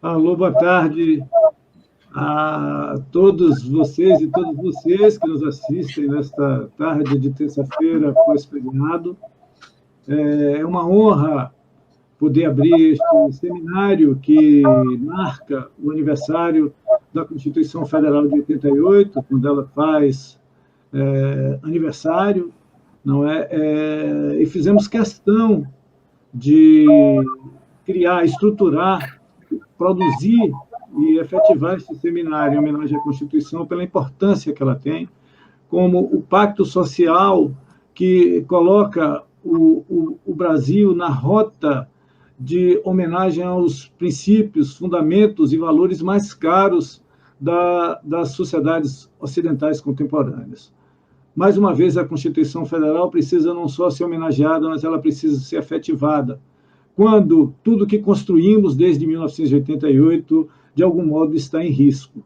Alô, boa tarde a todos vocês e todas vocês que nos assistem nesta tarde de terça-feira pós-feriado. É uma honra poder abrir este seminário que marca o aniversário da Constituição Federal de 88, quando ela faz aniversário, não é? E fizemos questão de criar, estruturar, produzir e efetivar esse seminário em homenagem à Constituição pela importância que ela tem, como o pacto social que coloca o Brasil na rota de homenagem aos princípios, fundamentos e valores mais caros das sociedades ocidentais contemporâneas. Mais uma vez, a Constituição Federal precisa não só ser homenageada, mas ela precisa ser efetivada, quando tudo que construímos desde 1988, de algum modo, está em risco.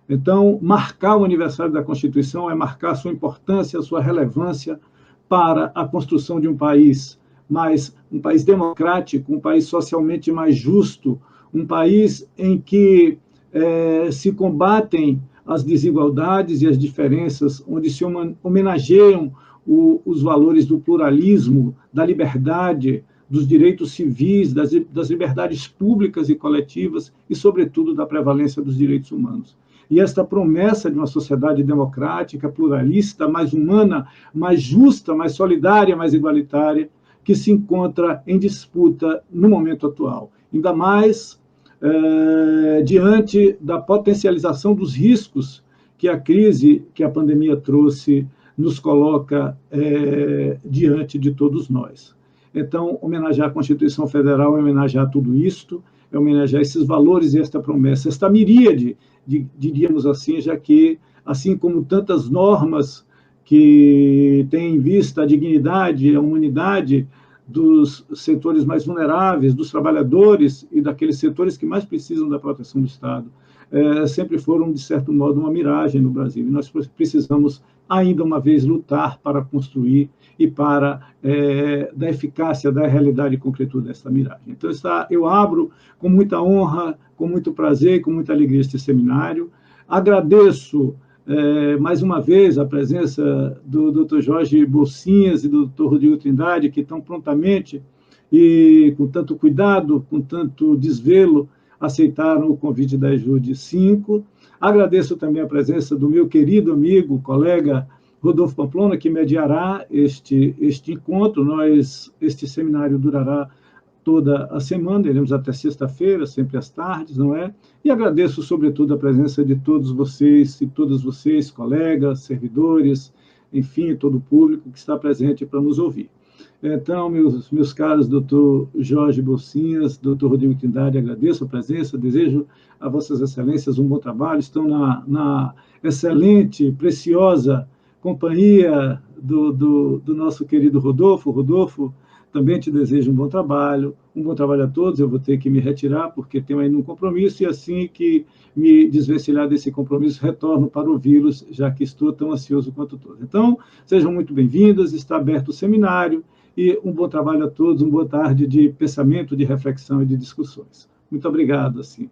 Então, marcar o aniversário da Constituição é marcar sua importância, sua relevância para a construção de um país democrático, um país socialmente mais justo, um país em que se combatem as desigualdades e as diferenças, onde se homenageiam os valores do pluralismo, da liberdade, dos direitos civis, das liberdades públicas e coletivas e, sobretudo, da prevalência dos direitos humanos. E esta promessa de uma sociedade democrática, pluralista, mais humana, mais justa, mais solidária, mais igualitária, que se encontra em disputa no momento atual. Ainda mais diante da potencialização dos riscos que a crise, que a pandemia trouxe, nos coloca diante de todos nós. Então, homenagear a Constituição Federal é homenagear tudo isto, é homenagear esses valores e esta promessa, esta miríade, diríamos assim, já que, assim como tantas normas que têm em vista a dignidade, a humanidade dos setores mais vulneráveis, dos trabalhadores e daqueles setores que mais precisam da proteção do Estado, sempre foram, de certo modo, uma miragem no Brasil. E nós precisamos, ainda uma vez, lutar para construir e para da eficácia, da realidade e concretude dessa miragem. Então, eu abro com muita honra, com muito prazer, com muita alegria este seminário. Agradeço mais uma vez a presença do Dr. Jorge Bolsinhas e do Dr. Rodrigo Trindade, que estão prontamente e com tanto cuidado, com tanto desvelo, aceitaram o convite da Ajude 5. Agradeço também a presença do meu querido amigo, colega Rodolfo Pamplona, que mediará este encontro. Este seminário durará toda a semana, iremos até sexta-feira, sempre às tardes, não é? E agradeço, sobretudo, a presença de todos vocês e todas vocês, colegas, servidores, enfim, todo o público que está presente para nos ouvir. Então, meus caros doutor Jorge Bolsinhas, doutor Rodrigo Trindade, agradeço a presença, desejo a vossas excelências um bom trabalho, estão na excelente, preciosa companhia do nosso querido Rodolfo. Rodolfo, também te desejo um bom trabalho a todos. Eu vou ter que me retirar, porque tenho ainda um compromisso, e assim que me desvencilhar desse compromisso, retorno para ouvi-los, já que estou tão ansioso quanto todos. Então, sejam muito bem-vindas, está aberto o seminário, e um bom trabalho a todos, uma boa tarde de pensamento, de reflexão e de discussões. Muito obrigado, assim.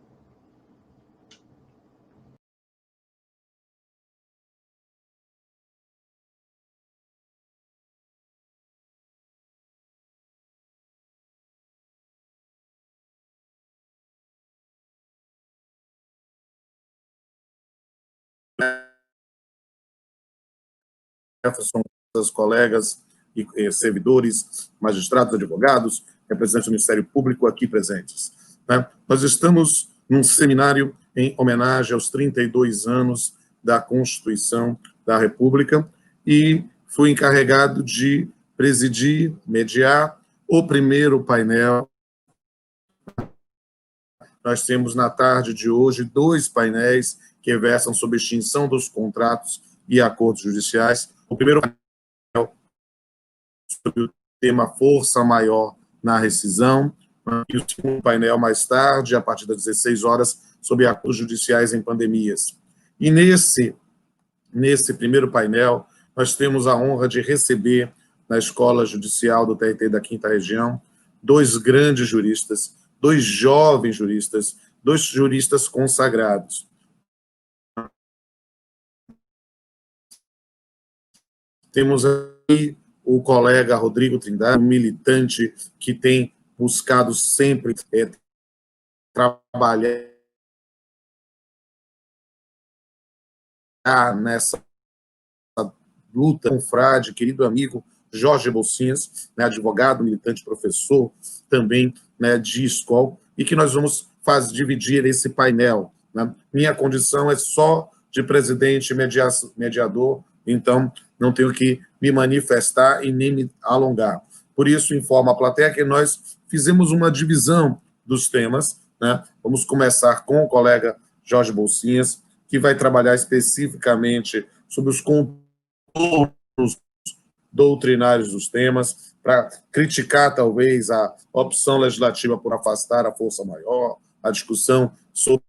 São os colegas e servidores, magistrados, advogados, representantes do Ministério Público aqui presentes. Nós estamos num seminário em homenagem aos 32 anos da Constituição da República e fui encarregado de presidir, mediar o primeiro painel. Nós temos, na tarde de hoje, 2 painéis que versam sobre extinção dos contratos e acordos judiciais. O primeiro painel sobre o tema força maior na rescisão, e o segundo painel mais tarde, a partir das 16 horas, sobre acordos judiciais em pandemias. E nesse primeiro painel, nós temos a honra de receber, na Escola Judicial do TRT da 5ª Região, 2 grandes juristas, 2 jovens juristas, dois juristas consagrados. Temos aí o colega Rodrigo Trindade, um militante que tem buscado sempre trabalhar nessa luta com o frade, querido amigo Jorge Bolsinhas, né, advogado, militante, professor, também, né, de escola, e que nós vamos dividir esse painel, né? Minha condição é só de presidente mediador, então não tenho que me manifestar e nem me alongar. Por isso, informo a plateia que nós fizemos uma divisão dos temas, né? Vamos começar com o colega Jorge Bolsinhas, que vai trabalhar especificamente sobre os contornos doutrinários dos temas, para criticar, talvez, a opção legislativa por afastar a força maior, a discussão sobre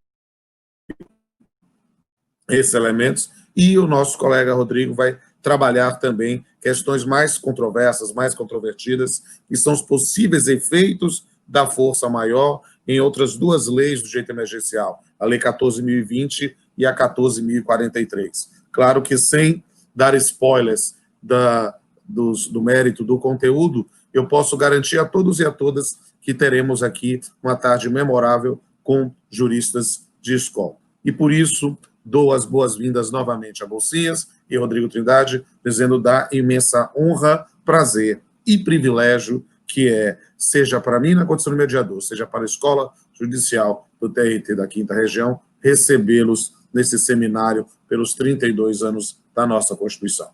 esses elementos, e o nosso colega Rodrigo vai trabalhar também questões mais controversas, mais controvertidas, que são os possíveis efeitos da força maior em outras duas leis do direito emergencial, a Lei 14.020 e a 14.043. Claro que sem dar spoilers do mérito do conteúdo, eu posso garantir a todos e a todas que teremos aqui uma tarde memorável com juristas de escola. E por isso, dou as boas-vindas novamente a Bolsinhas e Rodrigo Trindade, dizendo da imensa honra, prazer e privilégio que é, seja para mim na condição de mediador, seja para a Escola Judicial do TRT da 5ª Região, recebê-los nesse seminário pelos 32 anos da nossa Constituição.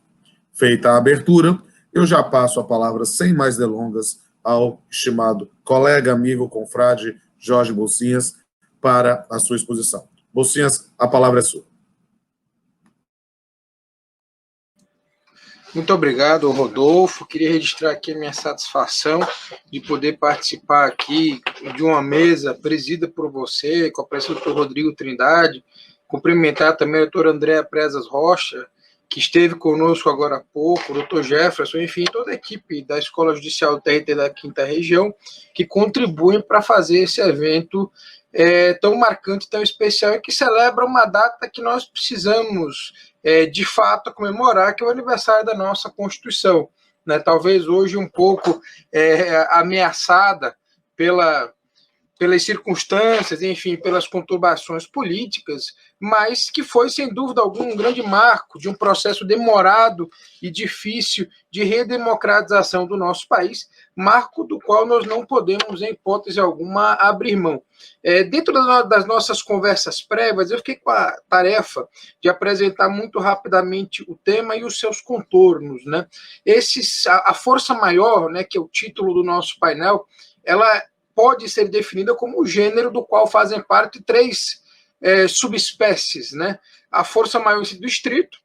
Feita a abertura, eu já passo a palavra, sem mais delongas, ao estimado colega, amigo, confrade Jorge Bolsinhas, para a sua exposição. Bolsinhas, a palavra é sua. Muito obrigado, Rodolfo. Queria registrar aqui a minha satisfação de poder participar aqui de uma mesa presida por você, com a presença do Dr. Rodrigo Trindade, cumprimentar também a doutora Andréa Presas Rocha, que esteve conosco agora há pouco, o doutor Jefferson, enfim, toda a equipe da Escola Judicial do TRT da 5ª Região, que contribuem para fazer esse evento tão marcante, tão especial, e que celebra uma data que nós precisamos, de fato, comemorar, que é o aniversário da nossa Constituição, né? Talvez hoje um pouco ameaçada pelas circunstâncias, enfim, pelas conturbações políticas, mas que foi, sem dúvida alguma, um grande marco de um processo demorado e difícil de redemocratização do nosso país, marco do qual nós não podemos, em hipótese alguma, abrir mão. Dentro das nossas conversas prévias, eu fiquei com a tarefa de apresentar muito rapidamente o tema e os seus contornos, né? A força maior, né, que é o título do nosso painel, ela pode ser definida como o gênero do qual fazem parte três subespécies, né? A força maior do estrito,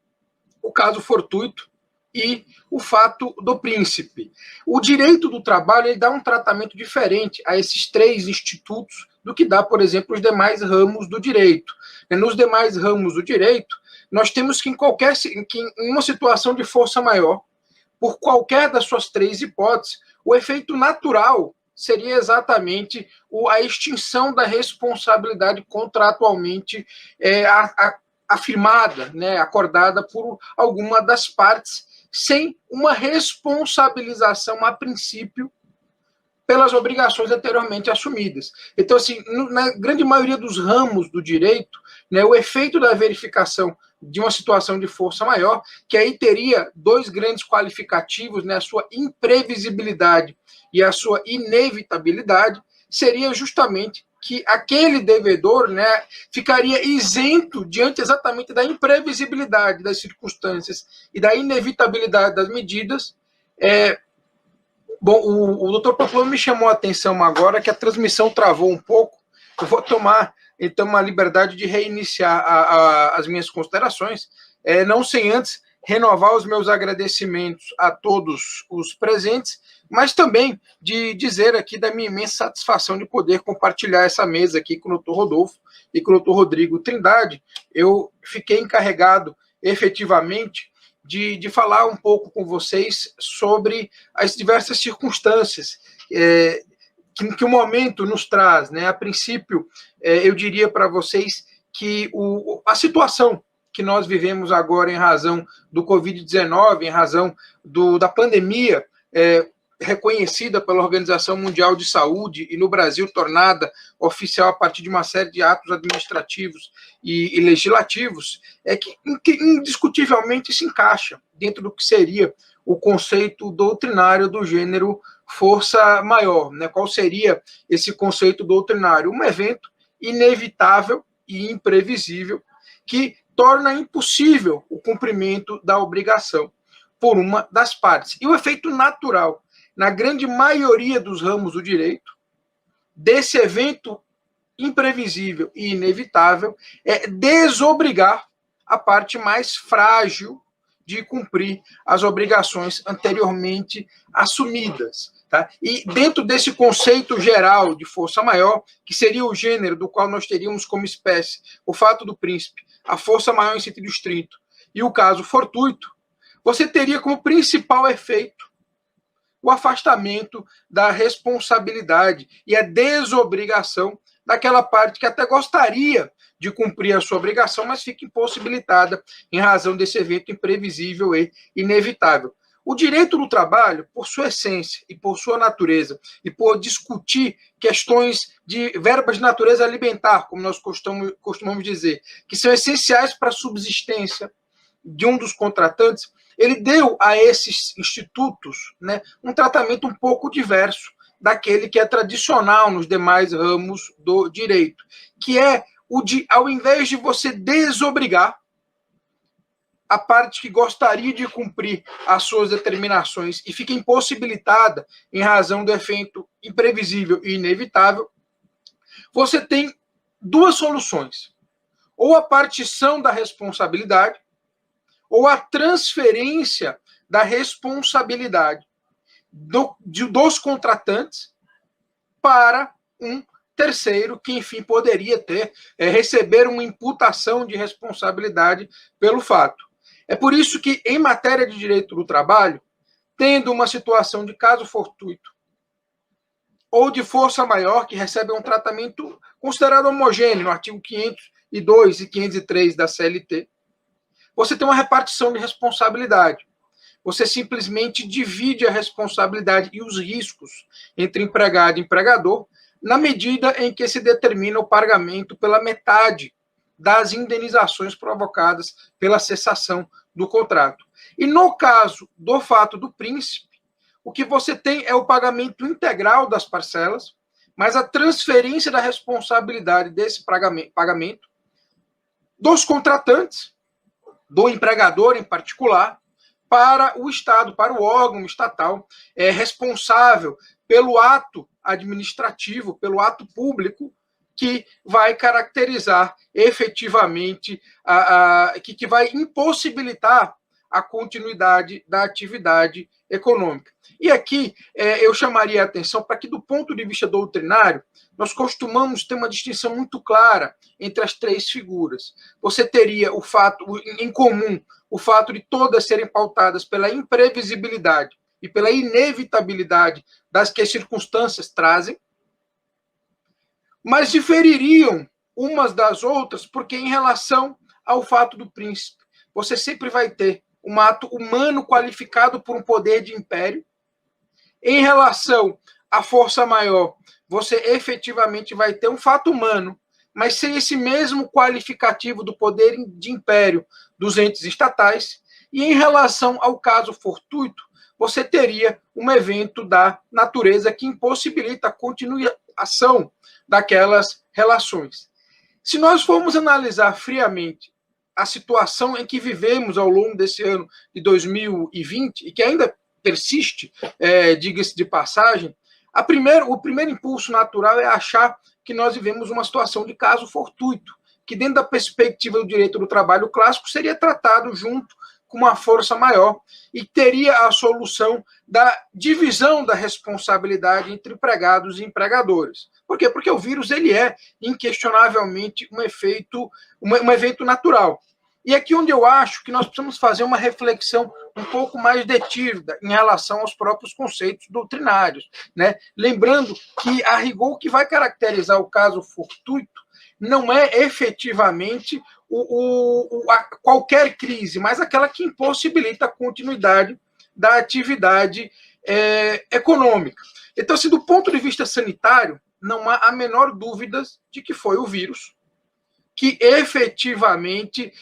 o caso fortuito e o fato do príncipe. O direito do trabalho ele dá um tratamento diferente a esses três institutos do que dá, por exemplo, os demais ramos do direito. Nos demais ramos do direito, nós temos que em uma situação de força maior, por qualquer das suas três hipóteses, o efeito natural seria exatamente a extinção da responsabilidade contratualmente afirmada, né, acordada por alguma das partes, sem uma responsabilização a princípio pelas obrigações anteriormente assumidas. Então, assim, na grande maioria dos ramos do direito, né, o efeito da verificação de uma situação de força maior, que aí teria dois grandes qualificativos, né, a sua imprevisibilidade e a sua inevitabilidade, seria justamente que aquele devedor, né, ficaria isento diante exatamente da imprevisibilidade das circunstâncias e da inevitabilidade das medidas. Bom, o doutor Pamplono me chamou a atenção agora que a transmissão travou um pouco. Eu vou tomar, então, uma liberdade de reiniciar as minhas considerações, não sem antes renovar os meus agradecimentos a todos os presentes, mas também de dizer aqui da minha imensa satisfação de poder compartilhar essa mesa aqui com o doutor Rodolfo e com o doutor Rodrigo Trindade. Eu fiquei encarregado, efetivamente, de falar um pouco com vocês sobre as diversas circunstâncias que o momento nos traz, né? A princípio, eu diria para vocês que a situação que nós vivemos agora em razão do Covid-19, em razão da pandemia, reconhecida pela Organização Mundial de Saúde e no Brasil tornada oficial a partir de uma série de atos administrativos e legislativos, que indiscutivelmente se encaixa dentro do que seria o conceito doutrinário do gênero força maior, né? Qual seria esse conceito doutrinário? Um evento inevitável e imprevisível que torna impossível o cumprimento da obrigação por uma das partes. E o efeito natural, na grande maioria dos ramos do direito, desse evento imprevisível e inevitável, é desobrigar a parte mais frágil de cumprir as obrigações anteriormente assumidas. Tá? E dentro desse conceito geral de força maior, que seria o gênero do qual nós teríamos como espécie o fato do príncipe, a força maior em sentido estrito, e o caso fortuito, você teria como principal efeito o afastamento da responsabilidade e a desobrigação daquela parte que até gostaria de cumprir a sua obrigação, mas fica impossibilitada em razão desse evento imprevisível e inevitável. O direito do trabalho, por sua essência e por sua natureza, e por discutir questões de verbas de natureza alimentar, como nós costumamos dizer, que são essenciais para a subsistência de um dos contratantes, ele deu a esses institutos, né, um tratamento um pouco diverso daquele que é tradicional nos demais ramos do direito, que é o de, ao invés de você desobrigar a parte que gostaria de cumprir as suas determinações e fica impossibilitada em razão do efeito imprevisível e inevitável, você tem duas soluções. Ou a partição da responsabilidade, ou a transferência da responsabilidade dos contratantes para um terceiro que, enfim, poderia receber uma imputação de responsabilidade pelo fato. É por isso que, em matéria de direito do trabalho, tendo uma situação de caso fortuito ou de força maior, que recebe um tratamento considerado homogêneo, no artigo 502 e 503 da CLT, você tem uma repartição de responsabilidade. Você simplesmente divide a responsabilidade e os riscos entre empregado e empregador, na medida em que se determina o pagamento pela metade das indenizações provocadas pela cessação do contrato. E no caso do fato do príncipe, o que você tem é o pagamento integral das parcelas, mas a transferência da responsabilidade desse pagamento dos contratantes, do empregador em particular, para o Estado, para o órgão estatal responsável pelo ato administrativo, pelo ato público, que vai caracterizar efetivamente, que vai impossibilitar a continuidade da atividade econômica. E aqui eu chamaria a atenção para que, do ponto de vista doutrinário, nós costumamos ter uma distinção muito clara entre as três figuras. Você teria o fato em comum, o fato de todas serem pautadas pela imprevisibilidade e pela inevitabilidade das que as circunstâncias trazem, mas difeririam umas das outras, porque em relação ao fato do príncipe, você sempre vai ter um ato humano qualificado por um poder de império. Em relação à força maior, você efetivamente vai ter um fato humano, mas sem esse mesmo qualificativo do poder de império dos entes estatais. E em relação ao caso fortuito, você teria um evento da natureza que impossibilita a continuação daquelas relações. Se nós formos analisar friamente a situação em que vivemos ao longo desse ano de 2020, e que ainda persiste, diga-se de passagem, o primeiro impulso natural é achar que nós vivemos uma situação de caso fortuito, que dentro da perspectiva do direito do trabalho clássico seria tratado junto com uma força maior e teria a solução da divisão da responsabilidade entre empregados e empregadores. Por quê? Porque o vírus ele é inquestionavelmente um evento natural. E aqui onde eu acho que nós precisamos fazer uma reflexão um pouco mais detida em relação aos próprios conceitos doutrinários, né? Lembrando que, a rigor, o que vai caracterizar o caso fortuito não é efetivamente qualquer crise, mas aquela que impossibilita a continuidade da atividade econômica. Então, assim, do ponto de vista sanitário, não há a menor dúvida de que foi o vírus que efetivamente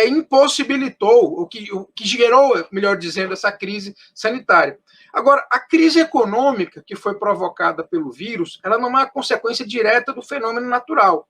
impossibilitou, o que gerou, melhor dizendo, essa crise sanitária. Agora, a crise econômica que foi provocada pelo vírus, ela não é uma consequência direta do fenômeno natural.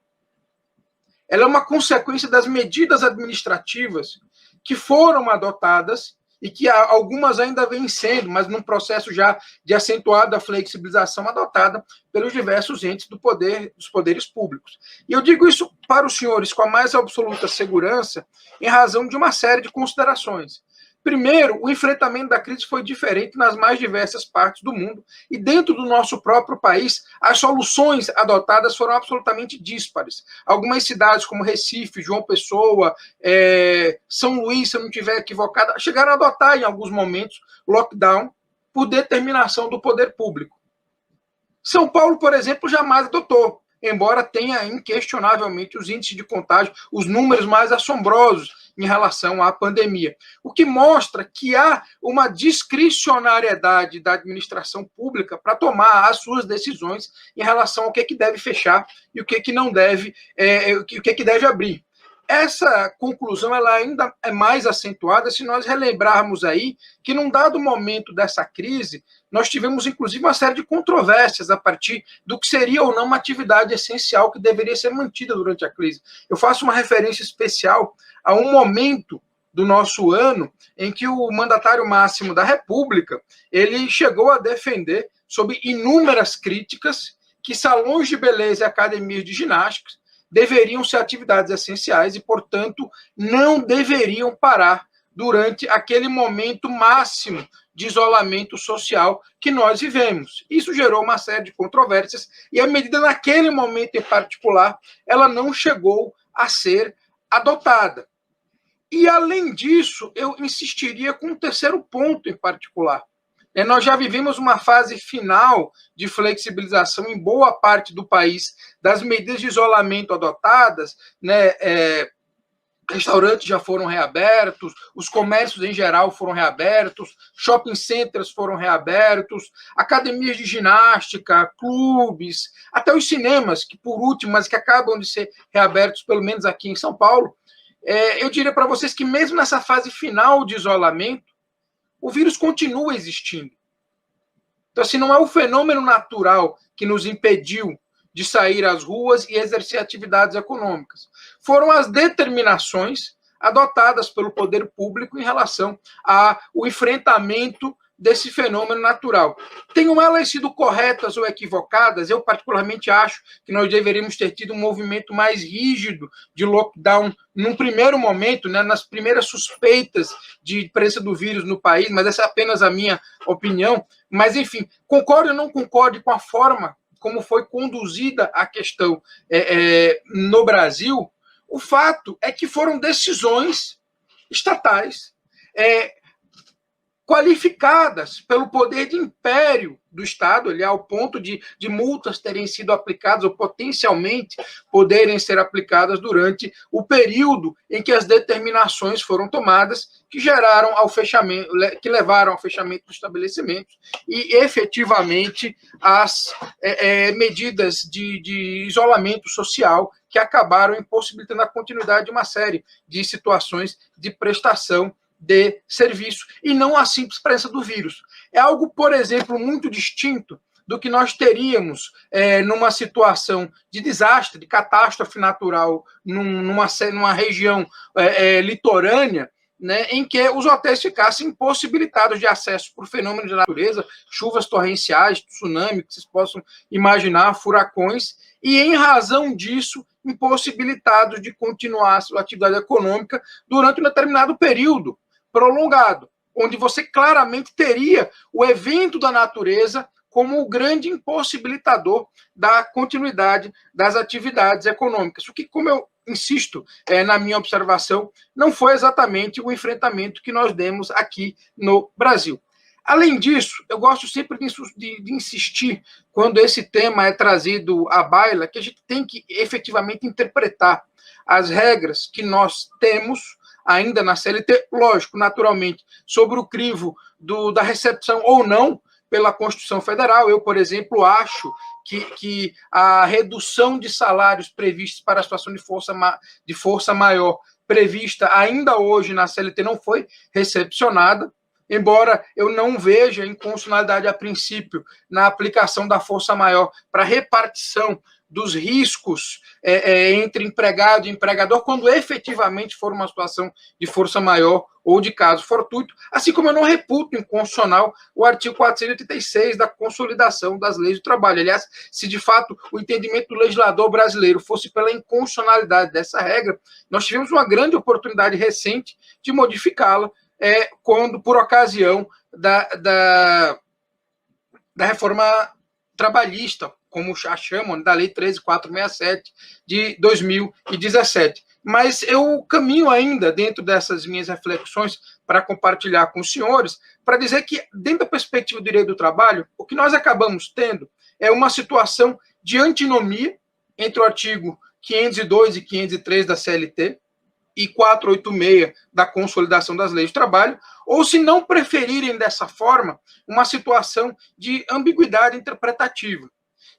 Ela é uma consequência das medidas administrativas que foram adotadas e que algumas ainda vêm sendo, mas num processo já de acentuada flexibilização adotada pelos diversos entes dos poderes públicos. E eu digo isso para os senhores com a mais absoluta segurança, em razão de uma série de considerações. Primeiro, o enfrentamento da crise foi diferente nas mais diversas partes do mundo, e dentro do nosso próprio país, as soluções adotadas foram absolutamente díspares. Algumas cidades, como Recife, João Pessoa, São Luís, se eu não estiver equivocado, chegaram a adotar, em alguns momentos, lockdown por determinação do poder público. São Paulo, por exemplo, jamais adotou, embora tenha inquestionavelmente os índices de contágio, os números mais assombrosos em relação à pandemia. O que mostra que há uma discricionariedade da administração pública para tomar as suas decisões em relação ao que deve fechar e o que não deve, o que deve abrir. Essa conclusão ela ainda é mais acentuada se nós relembrarmos aí que, num dado momento dessa crise, nós tivemos, inclusive, uma série de controvérsias a partir do que seria ou não uma atividade essencial que deveria ser mantida durante a crise. Eu faço uma referência especial a um momento do nosso ano em que o mandatário máximo da República ele chegou a defender, sob inúmeras críticas, que salões de beleza e academias de ginástica deveriam ser atividades essenciais e, portanto, não deveriam parar durante aquele momento máximo de isolamento social que nós vivemos. Isso gerou uma série de controvérsias e a medida, naquele momento em particular, ela não chegou a ser adotada. E, além disso, eu insistiria com um terceiro ponto em particular. Nós já vivemos uma fase final de flexibilização em boa parte do país das medidas de isolamento adotadas, né? Restaurantes já foram reabertos, os comércios em geral foram reabertos, shopping centers foram reabertos, academias de ginástica, clubes, até os cinemas, que por último, mas que acabam de ser reabertos, pelo menos aqui em São Paulo. Eu diria para vocês que mesmo nessa fase final de isolamento, o vírus continua existindo. Então, assim, não é o fenômeno natural que nos impediu de sair às ruas e exercer atividades econômicas. Foram as determinações adotadas pelo poder público em relação ao enfrentamento desse fenômeno natural. Tenham elas sido corretas ou equivocadas, eu particularmente acho que nós deveríamos ter tido um movimento mais rígido de lockdown num primeiro momento, né, nas primeiras suspeitas de presença do vírus no país, mas essa é apenas a minha opinião. Mas, enfim, concorde ou não concorde com a forma como foi conduzida a questão no Brasil, o fato é que foram decisões estatais qualificadas pelo poder de império do Estado, ali, ao ponto de multas terem sido aplicadas ou potencialmente poderem ser aplicadas durante o período em que as determinações foram tomadas, que geraram ao fechamento, que levaram ao fechamento dos estabelecimentos e, efetivamente, as medidas de isolamento social que acabaram impossibilitando a continuidade de uma série de situações de prestação de serviço, e não a simples presença do vírus. É algo, por exemplo, muito distinto do que nós teríamos numa situação de desastre, de catástrofe natural, numa região litorânea, né, em que os hotéis ficassem impossibilitados de acesso por fenômenos de natureza, chuvas torrenciais, tsunami, que vocês possam imaginar, furacões, e, em razão disso, impossibilitados de continuar a sua atividade econômica durante um determinado período prolongado, onde você claramente teria o evento da natureza como o grande impossibilitador da continuidade das atividades econômicas. O que, como eu insisto, na minha observação, não foi exatamente o enfrentamento que nós demos aqui no Brasil. Além disso, eu gosto sempre de insistir, quando esse tema é trazido à baila, que a gente tem que efetivamente interpretar as regras que nós temos ainda na CLT, lógico, naturalmente, sobre o crivo da recepção ou não pela Constituição Federal. Eu, por exemplo, acho que a redução de salários previstos para a situação de força maior prevista ainda hoje na CLT não foi recepcionada, embora eu não veja inconstitucionalidade a princípio na aplicação da força maior para repartição dos riscos entre empregado e empregador, quando efetivamente for uma situação de força maior ou de caso fortuito, assim como eu não reputo inconstitucional o artigo 486 da Consolidação das Leis do Trabalho. Aliás, se de fato o entendimento do legislador brasileiro fosse pela inconstitucionalidade dessa regra, nós tivemos uma grande oportunidade recente de modificá-la, quando, por ocasião da reforma trabalhista, como a chamam, da Lei 13.467 de 2017. Mas eu caminho ainda dentro dessas minhas reflexões para compartilhar com os senhores, para dizer que, dentro da perspectiva do direito do trabalho, o que nós acabamos tendo é uma situação de antinomia entre o artigo 502 e 503 da CLT e 486 da Consolidação das Leis do Trabalho, ou, se não preferirem dessa forma, uma situação de ambiguidade interpretativa.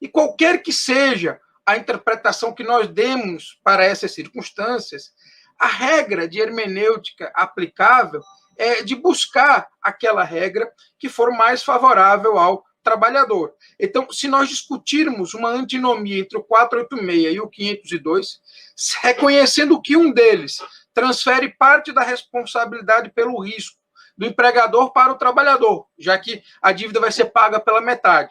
E qualquer que seja a interpretação que nós demos para essas circunstâncias, a regra de hermenêutica aplicável é de buscar aquela regra que for mais favorável ao trabalhador. Então, se nós discutirmos uma antinomia entre o 486 e o 502, reconhecendo que um deles transfere parte da responsabilidade pelo risco do empregador para o trabalhador, já que a dívida vai ser paga pela metade,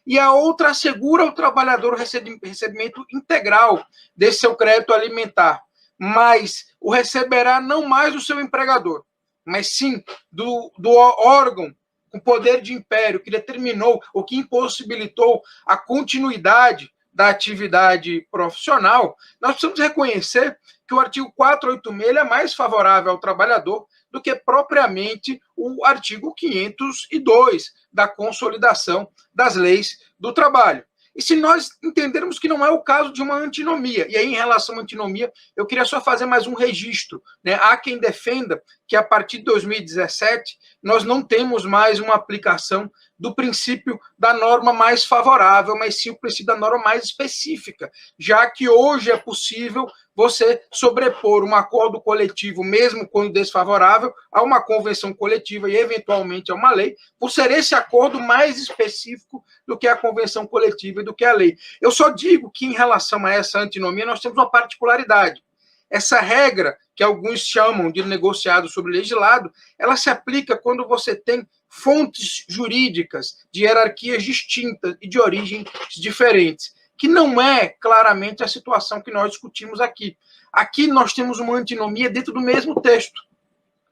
e a outra assegura ao trabalhador o recebimento integral desse seu crédito alimentar, mas o receberá não mais do seu empregador, mas sim do órgão com poder de império que determinou ou que impossibilitou a continuidade da atividade profissional. Nós precisamos reconhecer que o artigo 486 é mais favorável ao trabalhador do que propriamente o artigo 502 da Consolidação das Leis do Trabalho. E se nós entendermos que não é o caso de uma antinomia, e aí, em relação à antinomia, eu queria só fazer mais um registro, né? Há quem defenda que, a partir de 2017, nós não temos mais uma aplicação do princípio da norma mais favorável, mas sim o princípio da norma mais específica, já que hoje é possível você sobrepor um acordo coletivo, mesmo quando desfavorável, a uma convenção coletiva e, eventualmente, a uma lei, por ser esse acordo mais específico do que a convenção coletiva e do que a lei. Eu só digo que, em relação a essa antinomia, nós temos uma particularidade. Essa regra, que alguns chamam de negociado sobre legislado, ela se aplica quando você tem fontes jurídicas de hierarquias distintas e de origens diferentes, que não é claramente a situação que nós discutimos aqui. Aqui nós temos uma antinomia dentro do mesmo texto,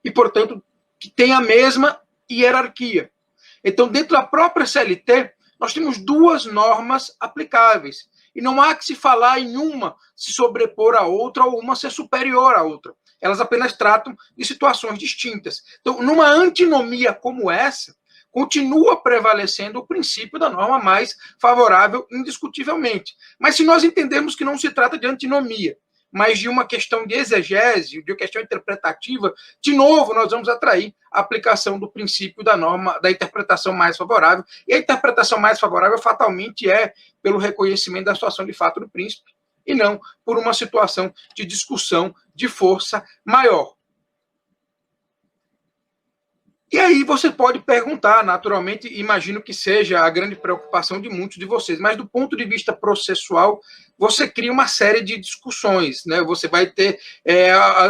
e, portanto, que tem a mesma hierarquia. Então, dentro da própria CLT, nós temos duas normas aplicáveis, e não há que se falar em uma se sobrepor à outra ou uma ser superior à outra. Elas apenas tratam de situações distintas. Então, numa antinomia como essa, continua prevalecendo o princípio da norma mais favorável, indiscutivelmente. Mas se nós entendermos que não se trata de antinomia, mas de uma questão de exegese, de uma questão interpretativa, de novo, nós vamos atrair a aplicação do princípio da norma, da interpretação mais favorável, e a interpretação mais favorável fatalmente é pelo reconhecimento da situação de fato do príncipe, e não por uma situação de discussão de força maior. E aí você pode perguntar, naturalmente, imagino que seja a grande preocupação de muitos de vocês, mas do ponto de vista processual, você cria uma série de discussões, né? Você vai ter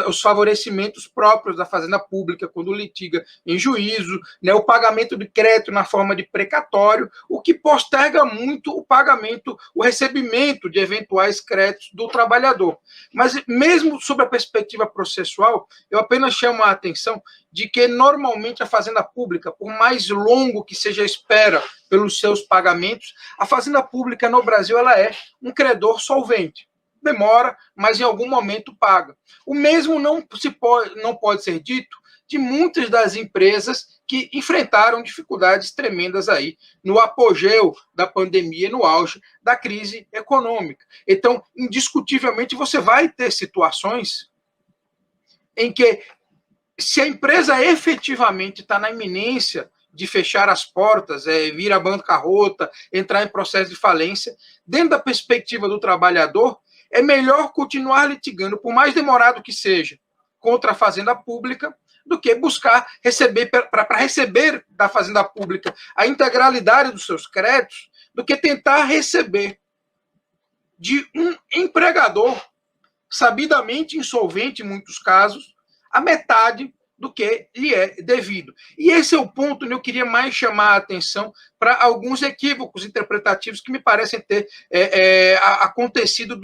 os favorecimentos próprios da Fazenda Pública quando litiga em juízo, né? O pagamento de crédito na forma de precatório, o que posterga muito o pagamento, o recebimento de eventuais créditos do trabalhador. Mas mesmo sob a perspectiva processual, eu apenas chamo a atenção de que, normalmente, a Fazenda Pública, por mais longo que seja a espera pelos seus pagamentos, a Fazenda Pública no Brasil ela é um credor solvente. demora, mas em algum momento paga. O mesmo não pode ser dito de muitas das empresas que enfrentaram dificuldades tremendas aí no apogeu da pandemia, no auge da crise econômica. Então, indiscutivelmente, você vai ter situações em que, se a empresa efetivamente está na iminência de fechar as portas, vir à bancarrota, entrar em processo de falência, dentro da perspectiva do trabalhador, é melhor continuar litigando, por mais demorado que seja, contra a Fazenda Pública, do que buscar receber, para receber da Fazenda Pública a integralidade dos seus créditos, do que tentar receber de um empregador sabidamente insolvente, em muitos casos, a metade do que lhe é devido. E esse é o ponto onde eu queria mais chamar a atenção para alguns equívocos interpretativos que me parecem ter acontecido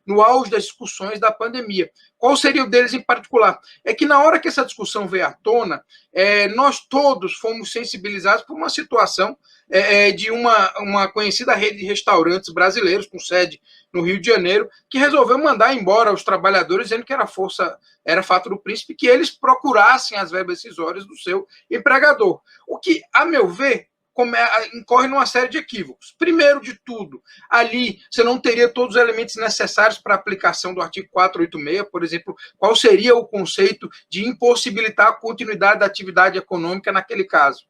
no auge das discussões da pandemia. Qual seria o deles em particular? É que na hora que essa discussão veio à tona, nós todos fomos sensibilizados por uma situação de uma conhecida rede de restaurantes brasileiros, com sede no Rio de Janeiro, que resolveu mandar embora os trabalhadores, dizendo que era fato do príncipe, que eles procurassem as verbas decisórias do seu empregador. O que, a meu ver, incorre numa série de equívocos. Primeiro de tudo, ali você não teria todos os elementos necessários para a aplicação do artigo 486, por exemplo, qual seria o conceito de impossibilitar a continuidade da atividade econômica naquele caso.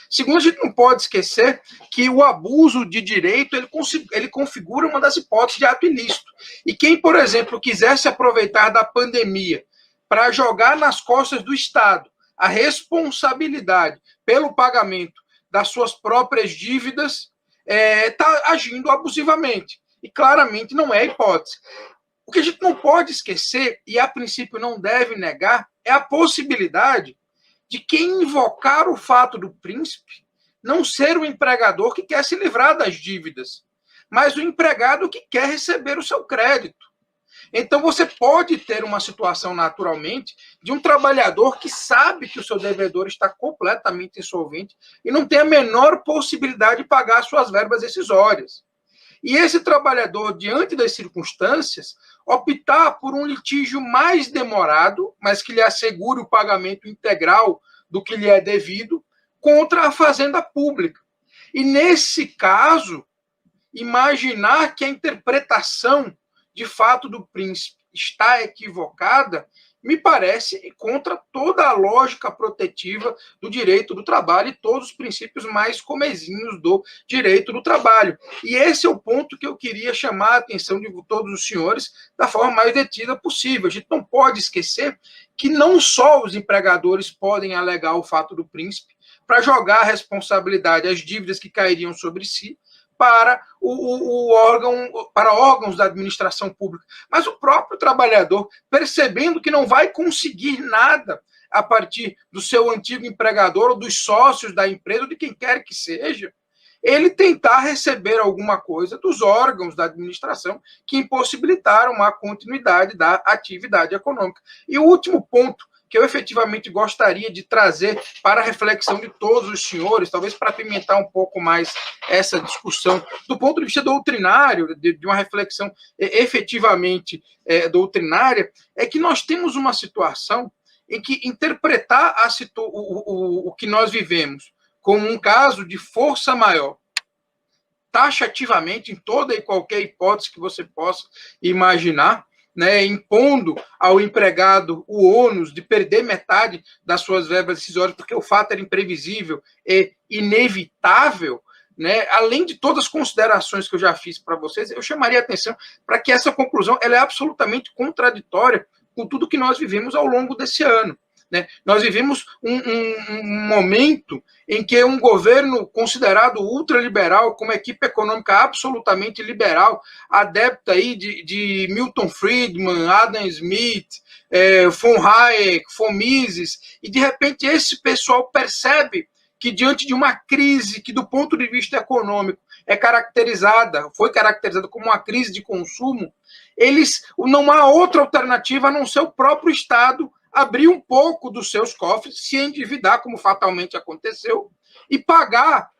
Segundo, a gente não pode esquecer que o abuso de direito ele configura uma das hipóteses de ato ilícito. E quem, por exemplo, quiser se aproveitar da pandemia para jogar nas costas do Estado a responsabilidade pelo pagamento das suas próprias dívidas, está agindo abusivamente. E claramente não é hipótese. O que a gente não pode esquecer, e a princípio não deve negar, é a possibilidade de quem invocar o fato do príncipe não ser o empregador que quer se livrar das dívidas, mas o empregado que quer receber o seu crédito. Então, você pode ter uma situação, naturalmente, de um trabalhador que sabe que o seu devedor está completamente insolvente e não tem a menor possibilidade de pagar suas verbas rescisórias. E esse trabalhador, diante das circunstâncias, optar por um litígio mais demorado, mas que lhe assegure o pagamento integral do que lhe é devido, contra a Fazenda Pública. E, nesse caso, imaginar que a interpretação de fato do príncipe está equivocada, me parece contra toda a lógica protetiva do direito do trabalho e todos os princípios mais comezinhos do direito do trabalho. E esse é o ponto que eu queria chamar a atenção de todos os senhores da forma mais detida possível. A gente não pode esquecer que não só os empregadores podem alegar o fato do príncipe para jogar a responsabilidade, as dívidas que cairiam sobre si, para para órgãos da administração pública. Mas o próprio trabalhador, percebendo que não vai conseguir nada a partir do seu antigo empregador ou dos sócios da empresa, ou de quem quer que seja, ele tentar receber alguma coisa dos órgãos da administração que impossibilitaram a continuidade da atividade econômica. E o último ponto que eu efetivamente gostaria de trazer para a reflexão de todos os senhores, talvez para apimentar um pouco mais essa discussão, do ponto de vista doutrinário, de uma reflexão efetivamente doutrinária, é que nós temos uma situação em que interpretar o que nós vivemos como um caso de força maior, taxativamente, em toda e qualquer hipótese que você possa imaginar, impondo ao empregado o ônus de perder metade das suas verbas decisórias, porque o fato era imprevisível e inevitável, além de todas as considerações que eu já fiz para vocês, eu chamaria a atenção para que essa conclusão ela é absolutamente contraditória com tudo que nós vivemos ao longo desse ano. Nós vivemos um momento em que um governo considerado ultraliberal, com uma equipe econômica absolutamente liberal, adepta aí de Milton Friedman, Adam Smith, von Hayek, von Mises, e de repente esse pessoal percebe que diante de uma crise que do ponto de vista econômico foi caracterizada como uma crise de consumo, não há outra alternativa a não ser o próprio Estado abrir um pouco dos seus cofres, se endividar, como fatalmente aconteceu, e pagar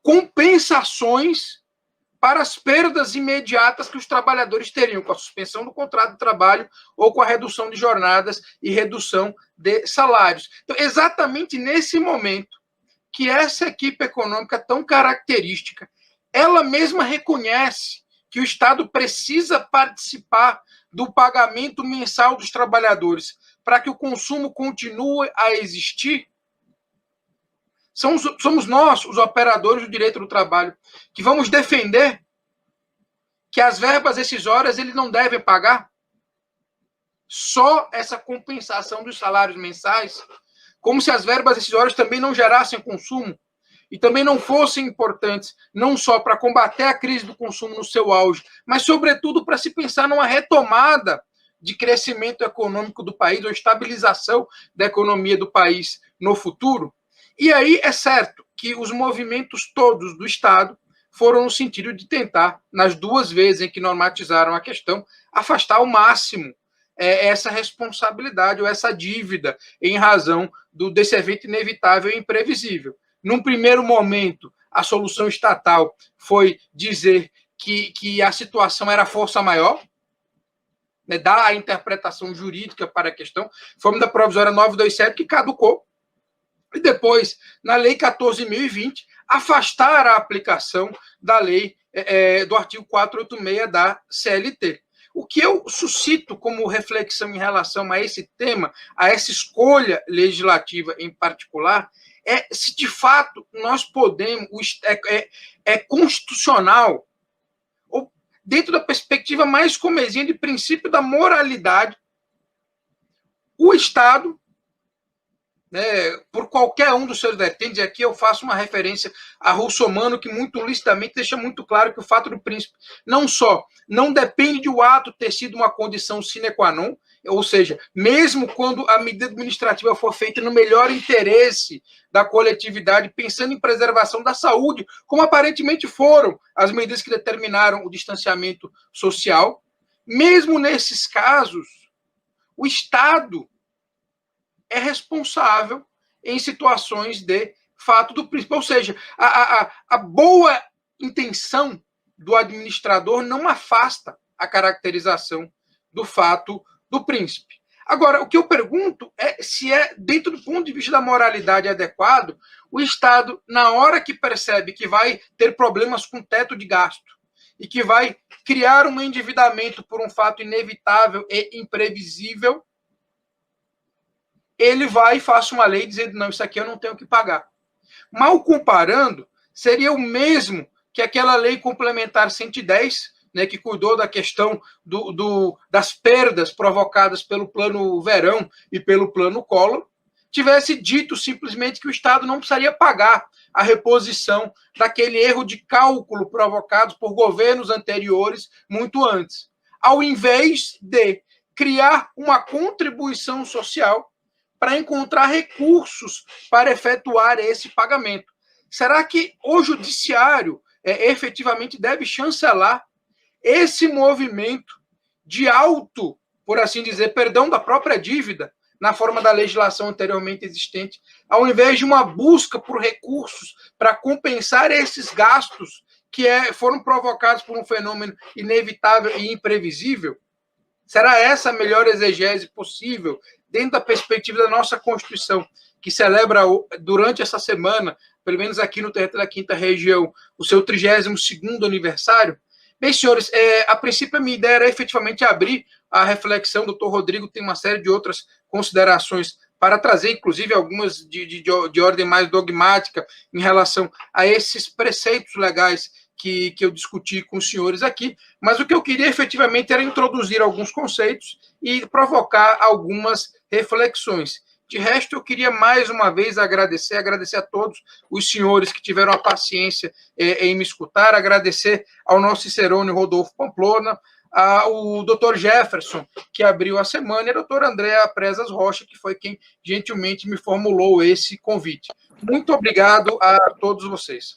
compensações para as perdas imediatas que os trabalhadores teriam com a suspensão do contrato de trabalho ou com a redução de jornadas e redução de salários. Então, exatamente nesse momento que essa equipe econômica tão característica, ela mesma reconhece que o Estado precisa participar do pagamento mensal dos trabalhadores para que o consumo continue a existir. Somos nós, os operadores do direito do trabalho, que vamos defender que as verbas rescisórias eles não devem pagar só essa compensação dos salários mensais, como se as verbas rescisórias também não gerassem consumo e também não fossem importantes, não só para combater a crise do consumo no seu auge, mas, sobretudo, para se pensar numa retomada de crescimento econômico do país, ou estabilização da economia do país no futuro. E aí é certo que os movimentos todos do Estado foram no sentido de tentar, nas duas vezes em que normatizaram a questão, afastar ao máximo essa responsabilidade ou essa dívida em razão desse evento inevitável e imprevisível. Num primeiro momento, a solução estatal foi dizer que a situação era força maior, né, dar a interpretação jurídica para a questão. Foi uma da provisória 927 que caducou. E depois, na Lei 14.020, afastar a aplicação da lei do artigo 486 da CLT. O que eu suscito como reflexão em relação a esse tema, a essa escolha legislativa em particular, é se de fato nós podemos, é constitucional, ou dentro da perspectiva mais comezinha de princípio da moralidade, o Estado, né, por qualquer um dos seus vertentes, aqui eu faço uma referência a Russomano, que muito licitamente deixa muito claro que o fato do príncipe não só não depende de o ato ter sido uma condição sine qua non, ou seja, mesmo quando a medida administrativa for feita no melhor interesse da coletividade, pensando em preservação da saúde, como aparentemente foram as medidas que determinaram o distanciamento social, mesmo nesses casos, o Estado é responsável em situações de fato do príncipe. Ou seja, a boa intenção do administrador não afasta a caracterização do fato do príncipe. Agora, o que eu pergunto é se é, dentro do ponto de vista da moralidade adequado, o Estado, na hora que percebe que vai ter problemas com teto de gasto e que vai criar um endividamento por um fato inevitável e imprevisível, ele vai e faz uma lei dizendo, não, isso aqui eu não tenho que pagar. Mal comparando, seria o mesmo que aquela lei complementar 110, né, que cuidou da questão das perdas provocadas pelo Plano Verão e pelo Plano Collor, tivesse dito simplesmente que o Estado não precisaria pagar a reposição daquele erro de cálculo provocado por governos anteriores muito antes, ao invés de criar uma contribuição social para encontrar recursos para efetuar esse pagamento. Será que o judiciário efetivamente deve chancelar esse movimento de por assim dizer, perdão da própria dívida, na forma da legislação anteriormente existente, ao invés de uma busca por recursos para compensar esses gastos que foram provocados por um fenômeno inevitável e imprevisível? Será essa a melhor exegese possível dentro da perspectiva da nossa Constituição, que celebra durante essa semana, pelo menos aqui no território da 5ª Região, o seu 32º aniversário? Bem, senhores, a princípio a minha ideia era efetivamente abrir a reflexão. O doutor Rodrigo tem uma série de outras considerações para trazer, inclusive, algumas de ordem mais dogmática em relação a esses preceitos legais que eu discuti com os senhores aqui, mas o que eu queria efetivamente era introduzir alguns conceitos e provocar algumas reflexões. De resto, eu queria mais uma vez agradecer a todos os senhores que tiveram a paciência em me escutar, agradecer ao nosso cicerone Rodolfo Pamplona, ao doutor Jefferson, que abriu a semana, e a doutora Andréa Presas Rocha, que foi quem gentilmente me formulou esse convite. Muito obrigado a todos vocês.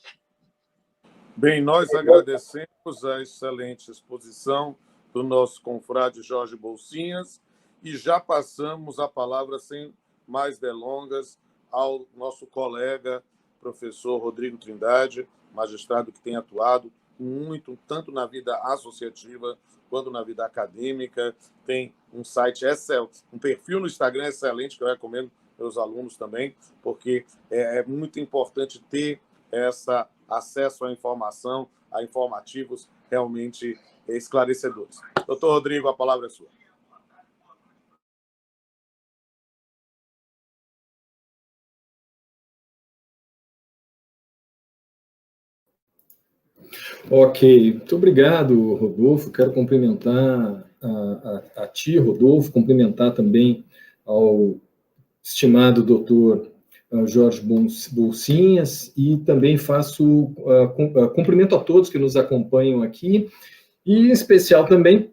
Bem, nós agradecemos a excelente exposição do nosso confrade Jorge Bolsinhas e já passamos a palavra, sem mais delongas, ao nosso colega, professor Rodrigo Trindade, magistrado que tem atuado muito, tanto na vida associativa quanto na vida acadêmica. Tem um site excelente, um perfil no Instagram excelente, que eu recomendo meus alunos também, porque é muito importante ter esse acesso à informação, a informativos realmente esclarecedores. Doutor Rodrigo, a palavra é sua. Ok, muito obrigado, Rodolfo. Quero cumprimentar a ti, Rodolfo, cumprimentar também ao estimado doutor Jorge Bolsinhas, e também faço cumprimento a todos que nos acompanham aqui, e em especial também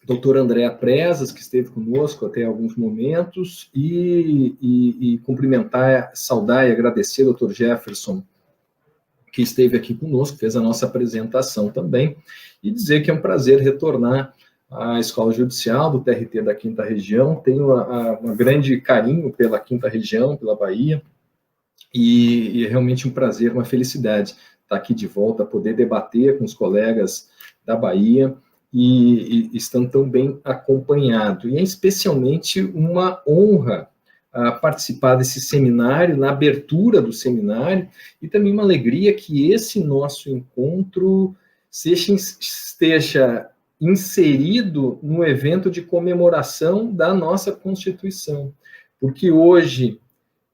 doutor Andréa Presas, que esteve conosco até alguns momentos, e cumprimentar, saudar e agradecer ao doutor Jefferson, que esteve aqui conosco, fez a nossa apresentação também, e dizer que é um prazer retornar à Escola Judicial do TRT da 5ª Região. Tenho um grande carinho pela 5ª Região, pela Bahia, e é realmente um prazer, uma felicidade estar aqui de volta, poder debater com os colegas da Bahia, e estão tão bem acompanhados. E é especialmente uma honra participar desse seminário, na abertura do seminário, e também uma alegria que esse nosso encontro esteja inserido no evento de comemoração da nossa Constituição. Porque hoje,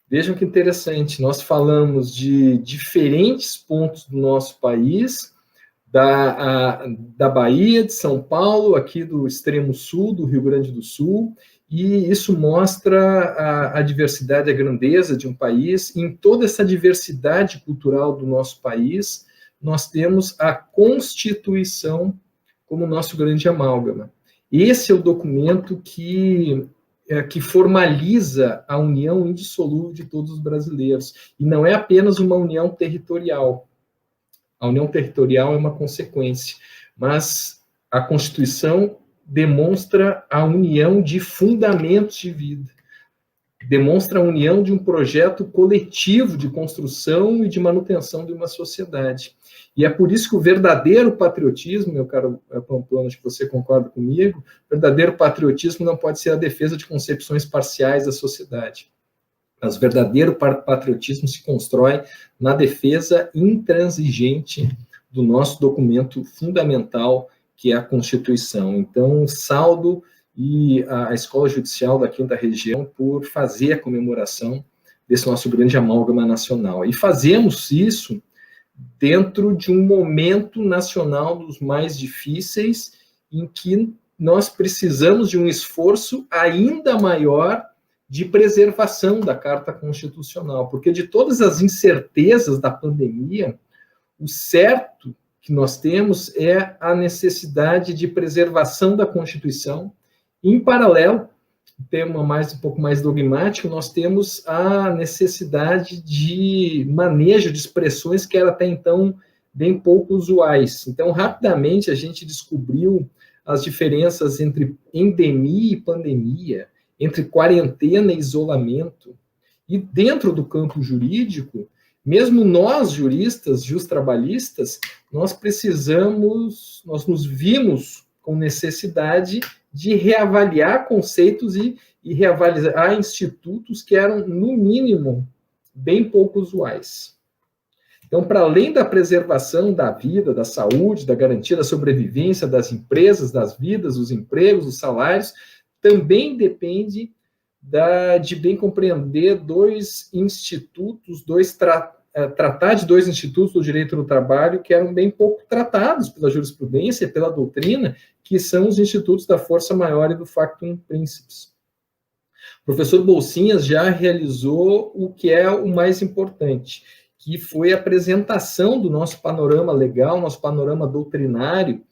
vejam que interessante, nós falamos de diferentes pontos do nosso país, da Bahia, de São Paulo, aqui do extremo sul, do Rio Grande do Sul, e isso mostra a diversidade, a grandeza de um país. Em toda essa diversidade cultural do nosso país, nós temos a Constituição como nosso grande amálgama. Esse é o documento que formaliza a união indissolúvel de todos os brasileiros. E não é apenas uma união territorial. A união territorial é uma consequência, mas a Constituição demonstra a união de fundamentos de vida, demonstra a união de um projeto coletivo de construção e de manutenção de uma sociedade. E é por isso que o verdadeiro patriotismo, meu caro Pamplona, acho que você concorda comigo, o verdadeiro patriotismo não pode ser a defesa de concepções parciais da sociedade. Mas o verdadeiro patriotismo se constrói na defesa intransigente do nosso documento fundamental, que é a Constituição. Então, saúdo a Escola Judicial da 5ª Região por fazer a comemoração desse nosso grande amálgama nacional. E fazemos isso dentro de um momento nacional dos mais difíceis, em que nós precisamos de um esforço ainda maior de preservação da Carta Constitucional, porque de todas as incertezas da pandemia, o certo que nós temos é a necessidade de preservação da Constituição. Em paralelo, tema um pouco mais dogmático, nós temos a necessidade de manejo de expressões que eram até então bem pouco usuais. Então, rapidamente, a gente descobriu as diferenças entre endemia e pandemia, entre quarentena e isolamento. E dentro do campo jurídico, mesmo nós, juristas, justrabalhistas, nós nos vimos com necessidade de reavaliar conceitos e reavaliar institutos que eram, no mínimo, bem pouco usuais. Então, para além da preservação da vida, da saúde, da garantia da sobrevivência das empresas, das vidas, dos empregos, dos salários, também depende de bem compreender tratar de dois institutos do direito do trabalho que eram bem pouco tratados pela jurisprudência e pela doutrina, que são os institutos da força maior e do factum principis. O professor Bolsinhas já realizou o que é o mais importante, que foi a apresentação do nosso panorama legal, nosso panorama doutrinário,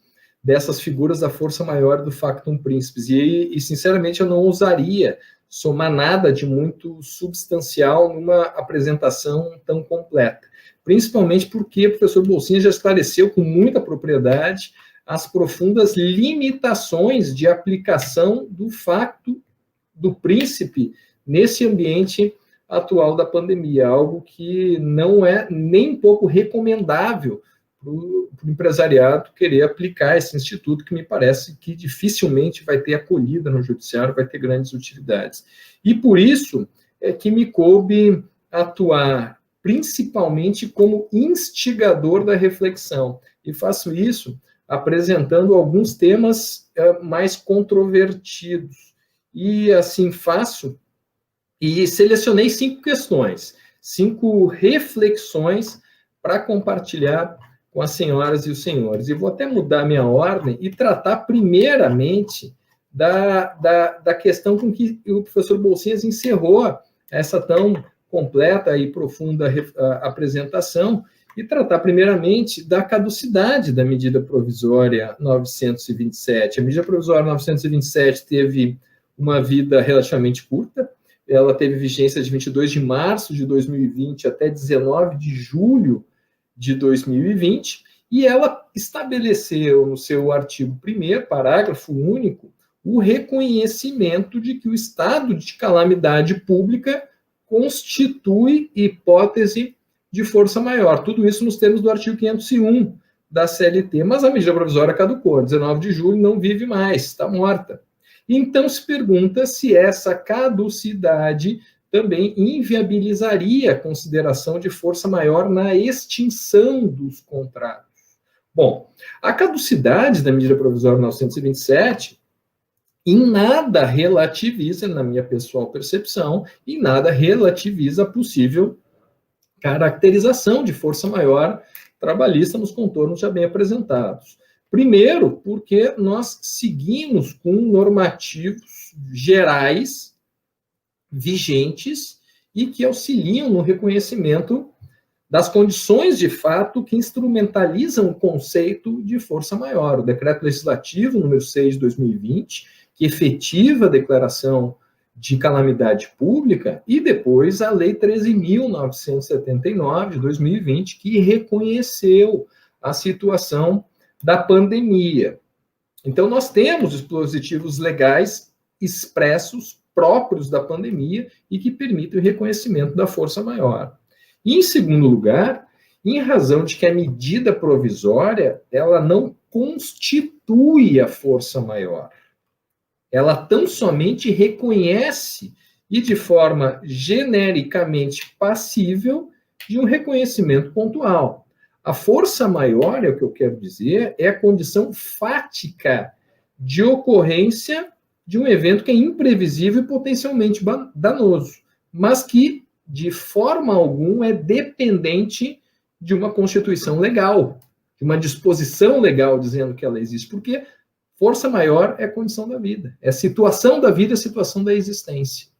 dessas figuras da força maior e do factum principis. E sinceramente, eu não ousaria somar nada de muito substancial numa apresentação tão completa. Principalmente porque o professor Bolsinhas já esclareceu com muita propriedade as profundas limitações de aplicação do facto do príncipe nesse ambiente atual da pandemia, algo que não é nem um pouco recomendável o empresariado querer aplicar esse instituto, que me parece que dificilmente vai ter acolhida no judiciário, vai ter grandes utilidades. E por isso é que me coube atuar principalmente como instigador da reflexão, e faço isso apresentando alguns temas mais controvertidos. E assim faço, e selecionei 5 questões, 5 reflexões para compartilhar com as senhoras e os senhores. E vou até mudar minha ordem e tratar primeiramente da questão com que o professor Bolsinhas encerrou essa tão completa e profunda apresentação, e tratar primeiramente da caducidade da medida provisória 927. A medida provisória 927 teve uma vida relativamente curta, ela teve vigência de 22 de março de 2020 até 19 de julho de 2020, e ela estabeleceu no seu artigo 1º, parágrafo único, o reconhecimento de que o estado de calamidade pública constitui hipótese de força maior. Tudo isso nos termos do artigo 501 da CLT, mas a medida provisória caducou, 19 de julho não vive mais, está morta. Então se pergunta se essa caducidade também inviabilizaria a consideração de força maior na extinção dos contratos. Bom, a caducidade da medida provisória 927 em nada relativiza, na minha pessoal percepção, em nada relativiza a possível caracterização de força maior trabalhista nos contornos já bem apresentados. Primeiro, porque nós seguimos com normativos gerais vigentes e que auxiliam no reconhecimento das condições de fato que instrumentalizam o conceito de força maior. O Decreto Legislativo número 6 de 2020, que efetiva a declaração de calamidade pública, e depois a Lei 13.979 de 2020, que reconheceu a situação da pandemia. Então, nós temos dispositivos legais expressos próprios da pandemia e que permitem o reconhecimento da força maior. E, em segundo lugar, em razão de que a medida provisória, ela não constitui a força maior. Ela tão somente reconhece, e de forma genericamente passível, de um reconhecimento pontual. A força maior, é o que eu quero dizer, é a condição fática de ocorrência de um evento que é imprevisível e potencialmente danoso, mas que, de forma alguma, é dependente de uma constituição legal, de uma disposição legal dizendo que ela existe, porque força maior é a condição da vida, é a situação da vida, a situação da existência.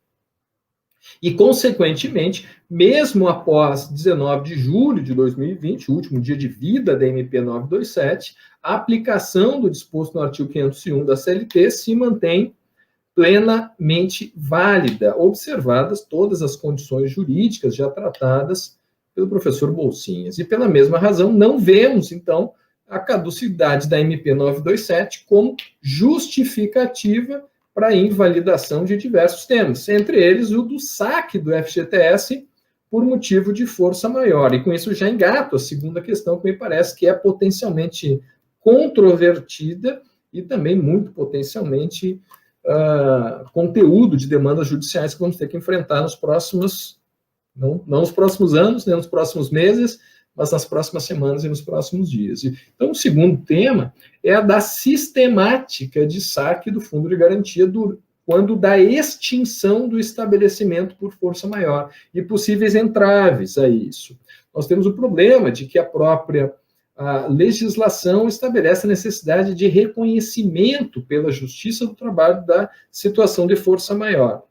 E, consequentemente, mesmo após 19 de julho de 2020, o último dia de vida da MP 927, a aplicação do disposto no artigo 501 da CLT se mantém plenamente válida, observadas todas as condições jurídicas já tratadas pelo professor Bolsinhas. E, pela mesma razão, não vemos, então, a caducidade da MP 927 como justificativa para a invalidação de diversos temas, entre eles o do saque do FGTS por motivo de força maior. E com isso já engato a segunda questão, que me parece que é potencialmente controvertida e também muito potencialmente conteúdo de demandas judiciais que vamos ter que enfrentar nos próximos, não nos próximos anos, nem nos próximos meses, mas nas próximas semanas e nos próximos dias. Então, o segundo tema é a da sistemática de saque do fundo de garantia quando da extinção do estabelecimento por força maior e possíveis entraves a isso. Nós temos o problema de que a própria legislação estabelece a necessidade de reconhecimento pela Justiça do Trabalho da situação de força maior.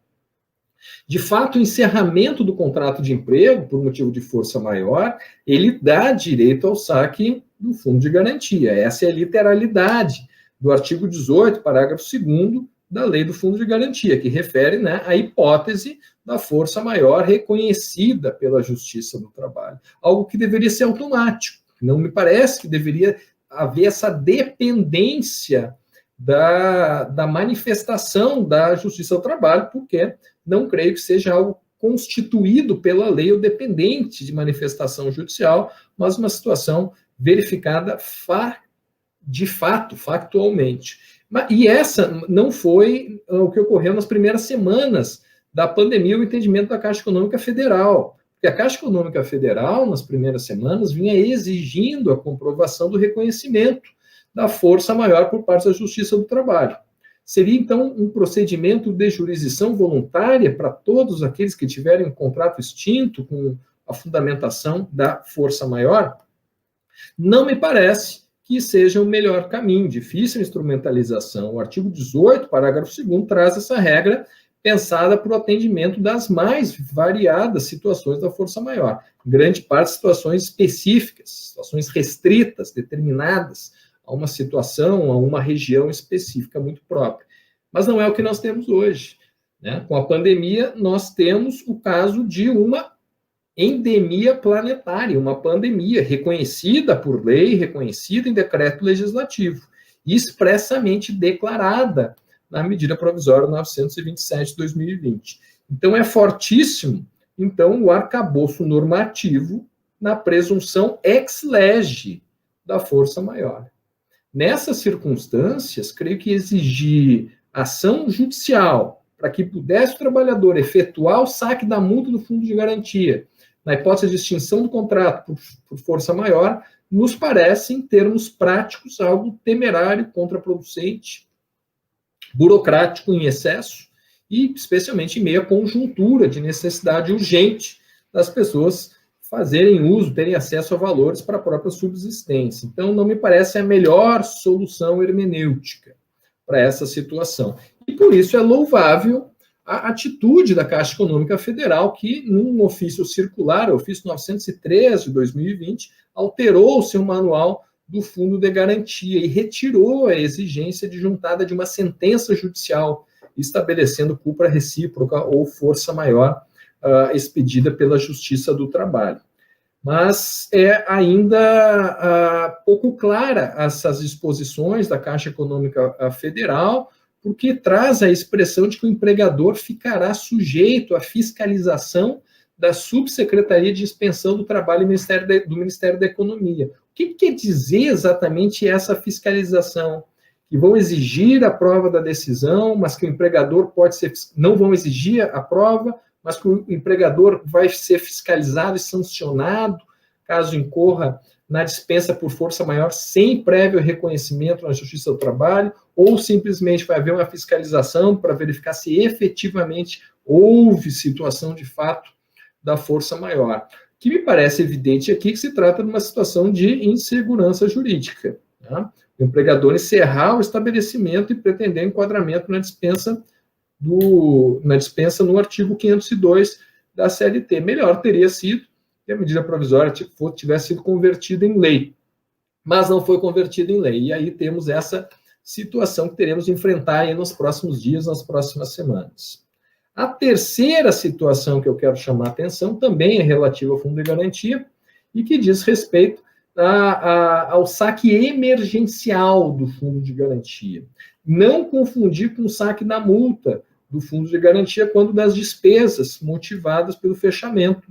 De fato, o encerramento do contrato de emprego, por motivo de força maior, ele dá direito ao saque do fundo de garantia. Essa é a literalidade do artigo 18, parágrafo 2º da Lei do Fundo de Garantia, que refere, né, à hipótese da força maior reconhecida pela Justiça do Trabalho. Algo que deveria ser automático. Não me parece que deveria haver essa dependência da manifestação da Justiça do Trabalho, porque não creio que seja algo constituído pela lei ou dependente de manifestação judicial, mas uma situação verificada de fato, factualmente. E essa não foi o que ocorreu nas primeiras semanas da pandemia, o entendimento da Caixa Econômica Federal. Porque a Caixa Econômica Federal, nas primeiras semanas, vinha exigindo a comprovação do reconhecimento da força maior por parte da Justiça do Trabalho. Seria, então, um procedimento de jurisdição voluntária para todos aqueles que tiverem um contrato extinto com a fundamentação da força maior? Não me parece que seja o melhor caminho, difícil instrumentalização. O artigo 18, parágrafo 2º, traz essa regra pensada para o atendimento das mais variadas situações da força maior. Em grande parte, situações específicas, situações restritas, determinadas a uma situação, a uma região específica muito própria. Mas não é o que nós temos hoje, né? Com a pandemia, nós temos o caso de uma endemia planetária, uma pandemia reconhecida por lei, reconhecida em decreto legislativo, expressamente declarada na medida provisória 927 de 2020. Então, é fortíssimo, então, o arcabouço normativo na presunção ex lege da força maior. Nessas circunstâncias, creio que exigir ação judicial para que pudesse o trabalhador efetuar o saque da multa do fundo de garantia, na hipótese de extinção do contrato por força maior, nos parece, em termos práticos, algo temerário, contraproducente, burocrático em excesso, e especialmente em meio à conjuntura de necessidade urgente das pessoas fazerem uso, terem acesso a valores para a própria subsistência. Então, não me parece a melhor solução hermenêutica para essa situação. E, por isso, é louvável a atitude da Caixa Econômica Federal, que, num ofício circular, ofício 903 de 2020, alterou o seu manual do Fundo de Garantia e retirou a exigência de juntada de uma sentença judicial, estabelecendo culpa recíproca ou força maior expedida pela Justiça do Trabalho. Mas é ainda pouco clara essas disposições da Caixa Econômica Federal, porque traz a expressão de que o empregador ficará sujeito à fiscalização da Subsecretaria de Inspeção do Trabalho do Ministério da Economia. O que quer dizer exatamente essa fiscalização? Que vão exigir a prova da decisão, mas que o empregador pode ser... Não vão exigir a prova, mas que o empregador vai ser fiscalizado e sancionado caso incorra na dispensa por força maior sem prévio reconhecimento na Justiça do Trabalho, ou simplesmente vai haver uma fiscalização para verificar se efetivamente houve situação de fato da força maior. O que me parece evidente aqui que se trata de uma situação de insegurança jurídica, tá? O empregador encerrar o estabelecimento e pretender enquadramento na dispensa no artigo 502 da CLT. Melhor teria sido que a medida provisória tivesse sido convertida em lei, mas não foi convertida em lei. E aí temos essa situação que teremos de enfrentar aí nos próximos dias, nas próximas semanas. A terceira situação que eu quero chamar a atenção também é relativa ao Fundo de Garantia e que diz respeito ao saque emergencial do Fundo de Garantia. Não confundir com o saque da multa do Fundo de Garantia quando das despesas motivadas pelo fechamento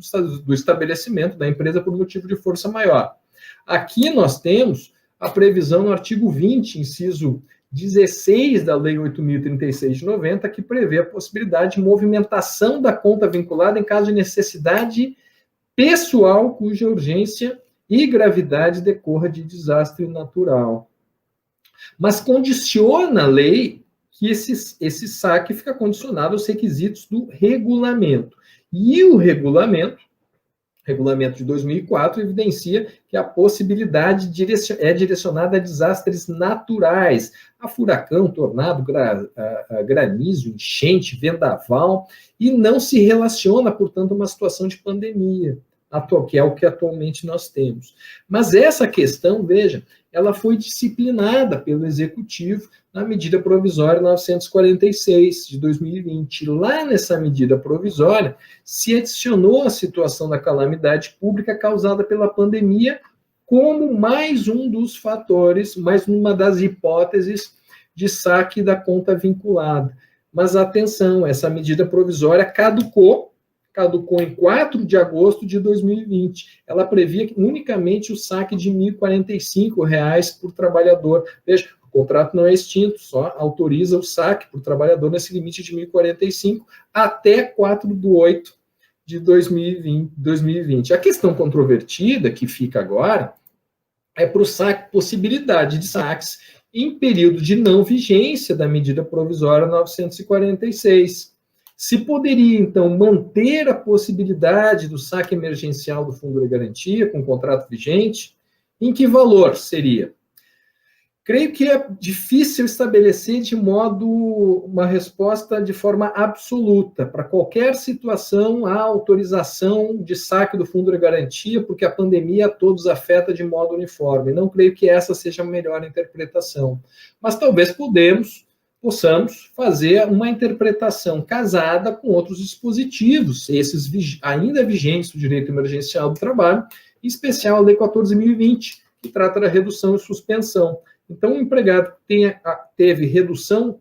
do estabelecimento da empresa por motivo de força maior. Aqui nós temos a previsão no artigo 20, inciso 16 da Lei 8.036 de 90, que prevê a possibilidade de movimentação da conta vinculada em caso de necessidade pessoal cuja urgência e gravidade decorra de desastre natural. Mas condiciona a lei que esse saque fica condicionado aos requisitos do regulamento. E o regulamento de 2004, evidencia que a possibilidade é direcionada a desastres naturais, a furacão, tornado, granizo, enchente, vendaval, e não se relaciona, portanto, a uma situação de pandemia, que é o que atualmente nós temos. Mas essa questão, veja, ela foi disciplinada pelo Executivo na medida provisória 946 de 2020. Lá nessa medida provisória, se adicionou a situação da calamidade pública causada pela pandemia como mais um dos fatores, mais uma das hipóteses de saque da conta vinculada. Mas atenção, essa medida provisória caducou caducou em 4 de agosto de 2020. Ela previa unicamente o saque de R$ 1.045 por trabalhador. Veja, o contrato não é extinto, só autoriza o saque por trabalhador nesse limite de R$ 1.045 até 4 de 8 de 2020. A questão controvertida que fica agora é para o saque, possibilidade de saques em período de não vigência da medida provisória 946. Se poderia, então, manter a possibilidade do saque emergencial do Fundo de Garantia com contrato vigente, em que valor seria? Creio que é difícil estabelecer de modo uma resposta de forma absoluta. Para qualquer situação, há autorização de saque do Fundo de Garantia, porque a pandemia a todos afeta de modo uniforme. Não creio que essa seja a melhor interpretação. Mas talvez possamos fazer uma interpretação casada com outros dispositivos, esses ainda vigentes do direito emergencial do trabalho, em especial a Lei 14.020, que trata da redução e suspensão. Então, o empregado que teve redução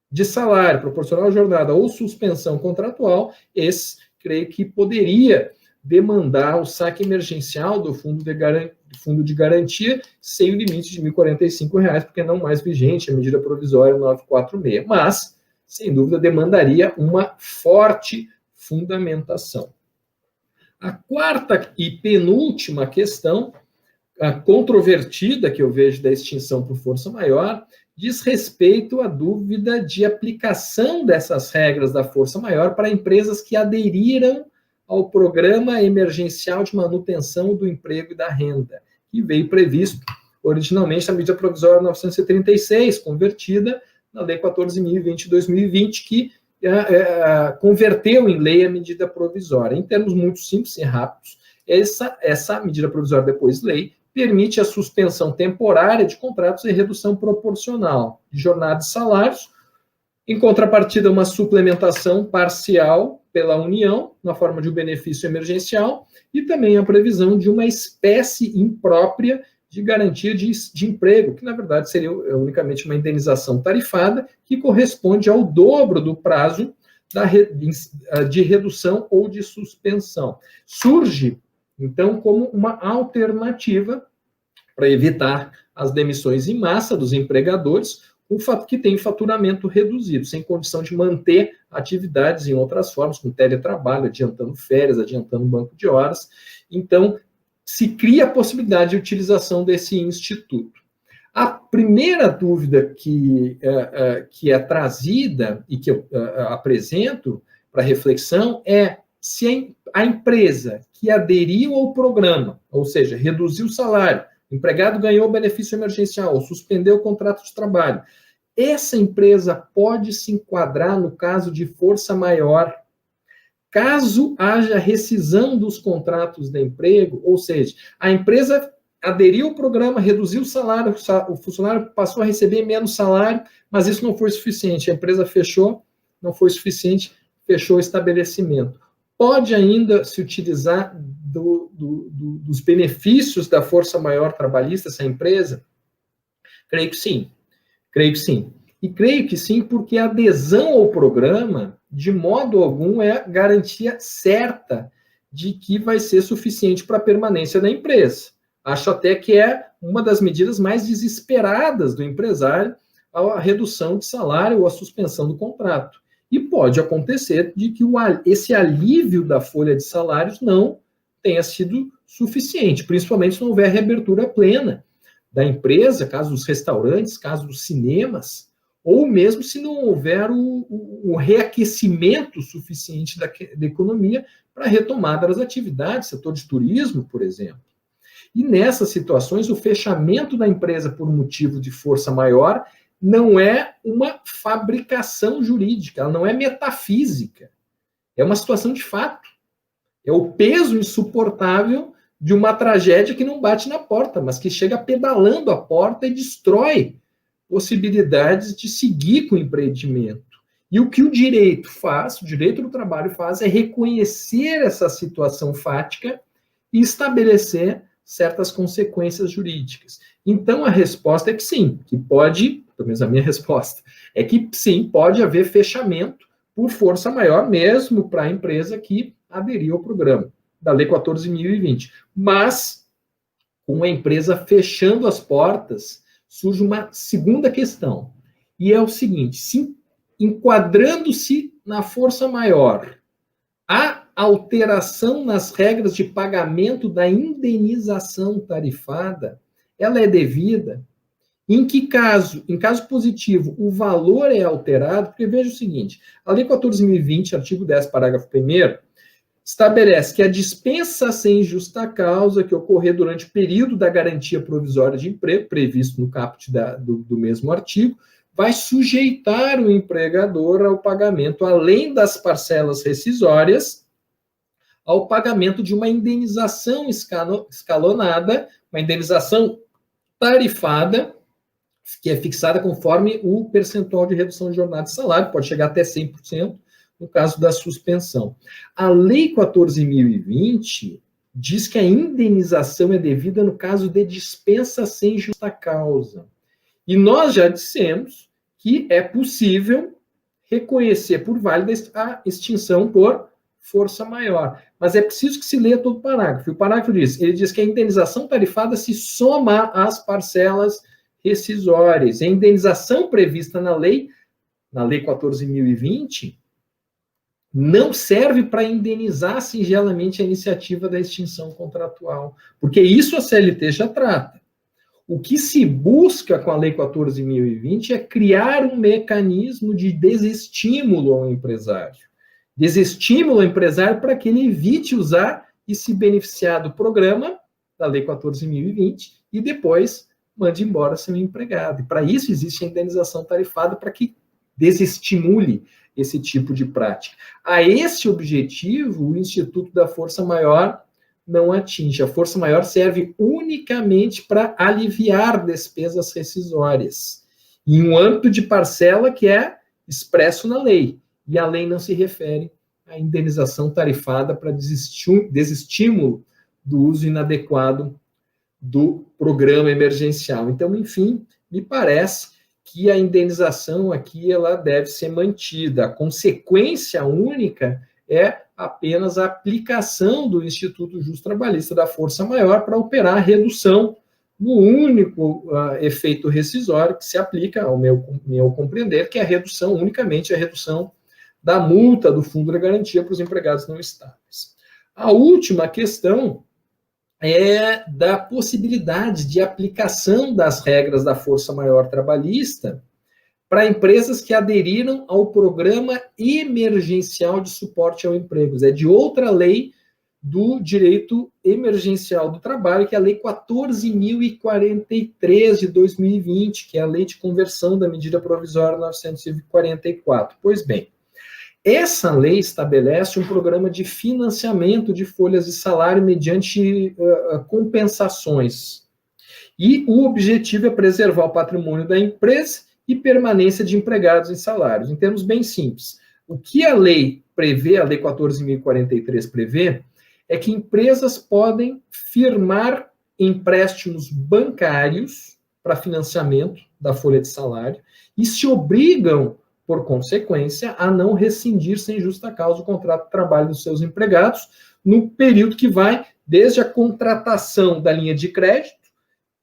de salário proporcional à jornada ou suspensão contratual, esse, creio que poderia demandar o saque emergencial do fundo de garantia sem o limite de R$ 1.045, porque não mais vigente a medida provisória 946. Mas, sem dúvida, demandaria uma forte fundamentação. A quarta e penúltima questão, a controvertida que eu vejo da extinção por força maior, diz respeito à dúvida de aplicação dessas regras da força maior para empresas que aderiram ao Programa Emergencial de Manutenção do Emprego e da Renda, que veio previsto originalmente na medida provisória 936, convertida na Lei 14.020 de 2020, que converteu em lei a medida provisória. Em termos muito simples e rápidos, essa medida provisória, depois lei, permite a suspensão temporária de contratos e redução proporcional de jornada e salários, em contrapartida, uma suplementação parcial pela União, na forma de um benefício emergencial, e também a previsão de uma espécie imprópria de garantia de emprego, que, na verdade, seria unicamente uma indenização tarifada, que corresponde ao dobro do prazo de redução ou de suspensão. Surge, então, como uma alternativa para evitar as demissões em massa dos empregadores, que tem faturamento reduzido, sem condição de manter atividades em outras formas, como teletrabalho, adiantando férias, adiantando banco de horas. Então, se cria a possibilidade de utilização desse instituto. A primeira dúvida que é trazida e que eu apresento para reflexão é se a empresa que aderiu ao programa, ou seja, reduziu o salário, o empregado ganhou o benefício emergencial, ou suspendeu o contrato de trabalho, essa empresa pode se enquadrar no caso de força maior, caso haja rescisão dos contratos de emprego, ou seja, a empresa aderiu ao programa, reduziu o salário, o funcionário passou a receber menos salário, mas isso não foi suficiente, a empresa fechou, não foi suficiente, fechou o estabelecimento. Pode ainda se utilizar dos benefícios da força maior trabalhista, essa empresa? Creio que sim. E creio que sim, porque a adesão ao programa, de modo algum, é garantia certa de que vai ser suficiente para a permanência da empresa. Acho até que é uma das medidas mais desesperadas do empresário a redução de salário ou a suspensão do contrato. E pode acontecer de que esse alívio da folha de salários não tenha sido suficiente, principalmente se não houver reabertura plena da empresa, caso dos restaurantes, caso dos cinemas, ou mesmo se não houver o reaquecimento suficiente da economia para a retomada das atividades, setor de turismo, por exemplo. E nessas situações, o fechamento da empresa por motivo de força maior não é uma fabricação jurídica, ela não é metafísica, é uma situação de fato. É o peso insuportável de uma tragédia que não bate na porta, mas que chega pedalando a porta e destrói possibilidades de seguir com o empreendimento. E o que o direito faz, o direito do trabalho faz, é reconhecer essa situação fática e estabelecer certas consequências jurídicas. Então, a resposta é que sim, que pode, pelo menos a minha resposta, é que sim, pode haver fechamento por força maior mesmo para a empresa que aderiu ao programa da Lei 14.020. Mas, com a empresa fechando as portas, surge uma segunda questão. E é o seguinte, se enquadrando-se na força maior, a alteração nas regras de pagamento da indenização tarifada, ela é devida? Em que caso? Em caso positivo, o valor é alterado? Porque veja o seguinte, a Lei 14.020, artigo 10, parágrafo 1º, estabelece que a dispensa sem justa causa que ocorrer durante o período da garantia provisória de emprego, previsto no caput do mesmo artigo, vai sujeitar o empregador ao pagamento, além das parcelas rescisórias, ao pagamento de uma indenização escalonada, uma indenização tarifada, que é fixada conforme o percentual de redução de jornada de salário, pode chegar até 100%, no caso da suspensão. A Lei 14.020 diz que a indenização é devida no caso de dispensa sem justa causa. E nós já dissemos que é possível reconhecer por válida a extinção por força maior. Mas é preciso que se leia todo o parágrafo. O parágrafo diz que a indenização tarifada se soma às parcelas rescisórias. A indenização prevista na lei 14.020, não serve para indenizar singelamente a iniciativa da extinção contratual, porque isso a CLT já trata. O que se busca com a Lei 14.020 é criar um mecanismo de desestímulo ao empresário. Desestímulo ao empresário para que ele evite usar e se beneficiar do programa da Lei 14.020 e depois mande embora seu empregado. E para isso existe a indenização tarifada para que desestimule esse tipo de prática. A esse objetivo, o Instituto da Força Maior não atinge. A força maior serve unicamente para aliviar despesas rescisórias, em um âmbito de parcela que é expresso na lei. E a lei não se refere à indenização tarifada para desestímulo do uso inadequado do programa emergencial. Então, enfim, me parece que a indenização aqui ela deve ser mantida. A consequência única é apenas a aplicação do Instituto Justo Trabalhista da Força Maior para operar a redução no único efeito rescisório que se aplica, ao meu compreender, que é a redução, unicamente a redução da multa do Fundo de Garantia para os empregados não estáveis. A última questão é da possibilidade de aplicação das regras da Força Maior Trabalhista para empresas que aderiram ao Programa Emergencial de Suporte ao Emprego. É de outra lei do Direito Emergencial do Trabalho, que é a Lei 14.043 de 2020, que é a Lei de Conversão da Medida Provisória 944. Pois bem, essa lei estabelece um programa de financiamento de folhas de salário mediante compensações. E o objetivo é preservar o patrimônio da empresa e permanência de empregados em salários. Em termos bem simples, o que a lei prevê, a Lei 14.043 prevê, é que empresas podem firmar empréstimos bancários para financiamento da folha de salário e se obrigam, por consequência, a não rescindir sem justa causa o contrato de trabalho dos seus empregados no período que vai desde a contratação da linha de crédito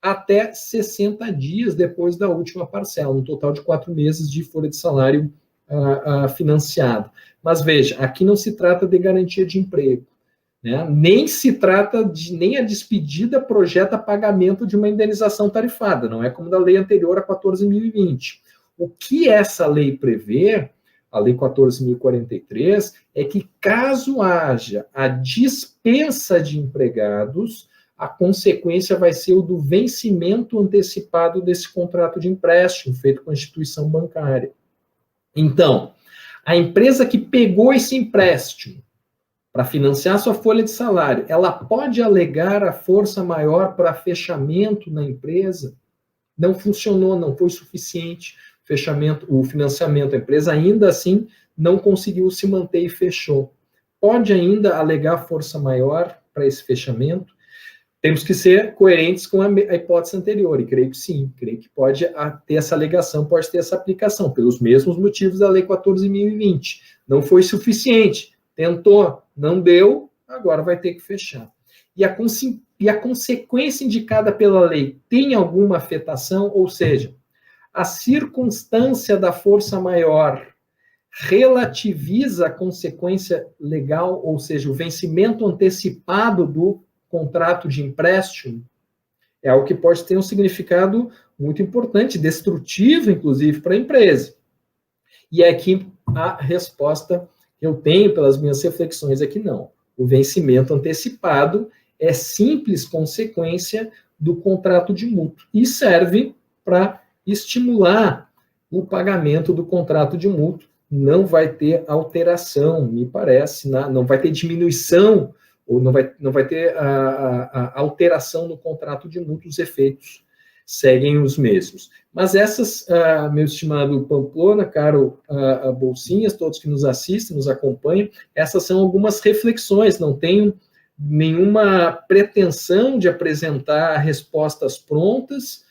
até 60 dias depois da última parcela, um total de 4 meses de folha de salário financiado. Mas veja, aqui não se trata de garantia de emprego, né? Nem se trata nem a despedida projeta pagamento de uma indenização tarifada, não é como da lei anterior a 14.020. O que essa lei prevê, a Lei 14.043, é que caso haja a dispensa de empregados, a consequência vai ser o do vencimento antecipado desse contrato de empréstimo feito com a instituição bancária. Então, a empresa que pegou esse empréstimo para financiar sua folha de salário, ela pode alegar a força maior para fechamento na empresa? Não funcionou, não foi suficiente o financiamento. A empresa ainda assim não conseguiu se manter e fechou. Pode ainda alegar força maior para esse fechamento? temos que ser coerentes com a hipótese anterior, e creio que sim, creio que pode ter essa alegação, pode ter essa aplicação, pelos mesmos motivos da Lei 14.020. Não foi suficiente, tentou, não deu, agora vai ter que fechar. E a consequência indicada pela lei tem alguma afetação, ou seja, a circunstância da força maior relativiza a consequência legal, ou seja, o vencimento antecipado do contrato de empréstimo, é algo que pode ter um significado muito importante, destrutivo, inclusive, para a empresa. E aqui a resposta que eu tenho pelas minhas reflexões é que não. O vencimento antecipado é simples consequência do contrato de mútuo e serve para estimular o pagamento do contrato de mútuo. Não vai ter alteração, me parece, não vai ter diminuição, ou não vai ter a alteração no contrato de mútuo, os efeitos seguem os mesmos. Mas essas, meu estimado Pamplona, caro Bolsinhas, todos que nos assistem, nos acompanham, essas são algumas reflexões, não tenho nenhuma pretensão de apresentar respostas prontas,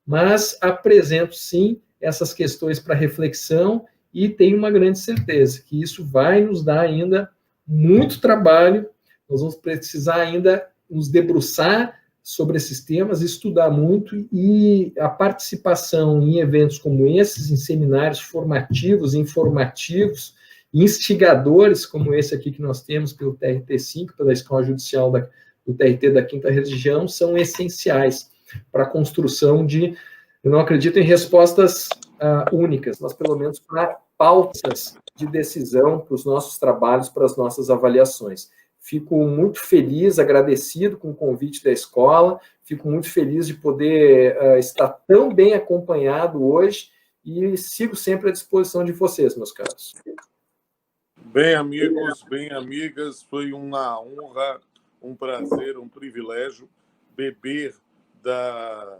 mas apresento, sim, essas questões para reflexão e tenho uma grande certeza que isso vai nos dar ainda muito trabalho, nós vamos precisar ainda nos debruçar sobre esses temas, estudar muito, e a participação em eventos como esses, em seminários formativos, informativos, instigadores, como esse aqui que nós temos pelo TRT5, pela Escola Judicial do TRT da 5ª Região, são essenciais para a construção de, eu não acredito em respostas únicas, mas pelo menos para pautas de decisão para os nossos trabalhos, para as nossas avaliações. Fico muito feliz, agradecido com o convite da escola, fico muito feliz de poder estar tão bem acompanhado hoje e sigo sempre à disposição de vocês, meus caros. Bem, amigos, bem, amigas, foi uma honra, um prazer, um privilégio beber da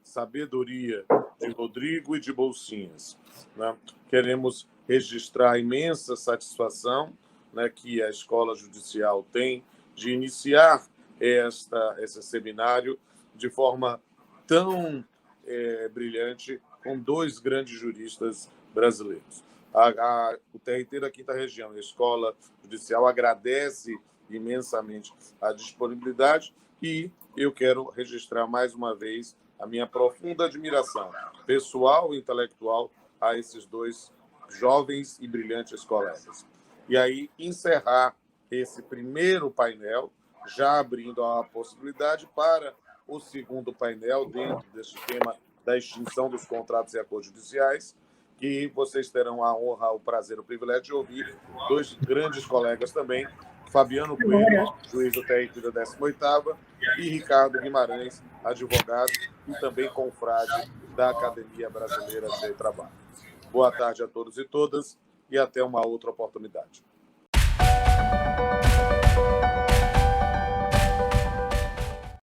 sabedoria de Rodrigo e de Bolsinhas, né? Queremos registrar a imensa satisfação, né, que a Escola Judicial tem de iniciar esse seminário de forma tão brilhante com dois grandes juristas brasileiros. O TRT da 5ª Região, a Escola Judicial, agradece imensamente a disponibilidade e eu quero registrar mais uma vez a minha profunda admiração pessoal e intelectual a esses dois jovens e brilhantes colegas. E aí, encerrar esse primeiro painel, já abrindo a possibilidade para o segundo painel, dentro deste tema da extinção dos contratos e acordos judiciais, que vocês terão a honra, o prazer, o privilégio de ouvir dois grandes colegas também, Fabiano Coelho, juiz do TRT da 18ª, e Ricardo Guimarães, advogado e também confrade da Academia Brasileira de Trabalho. Boa tarde a todos e todas e até uma outra oportunidade.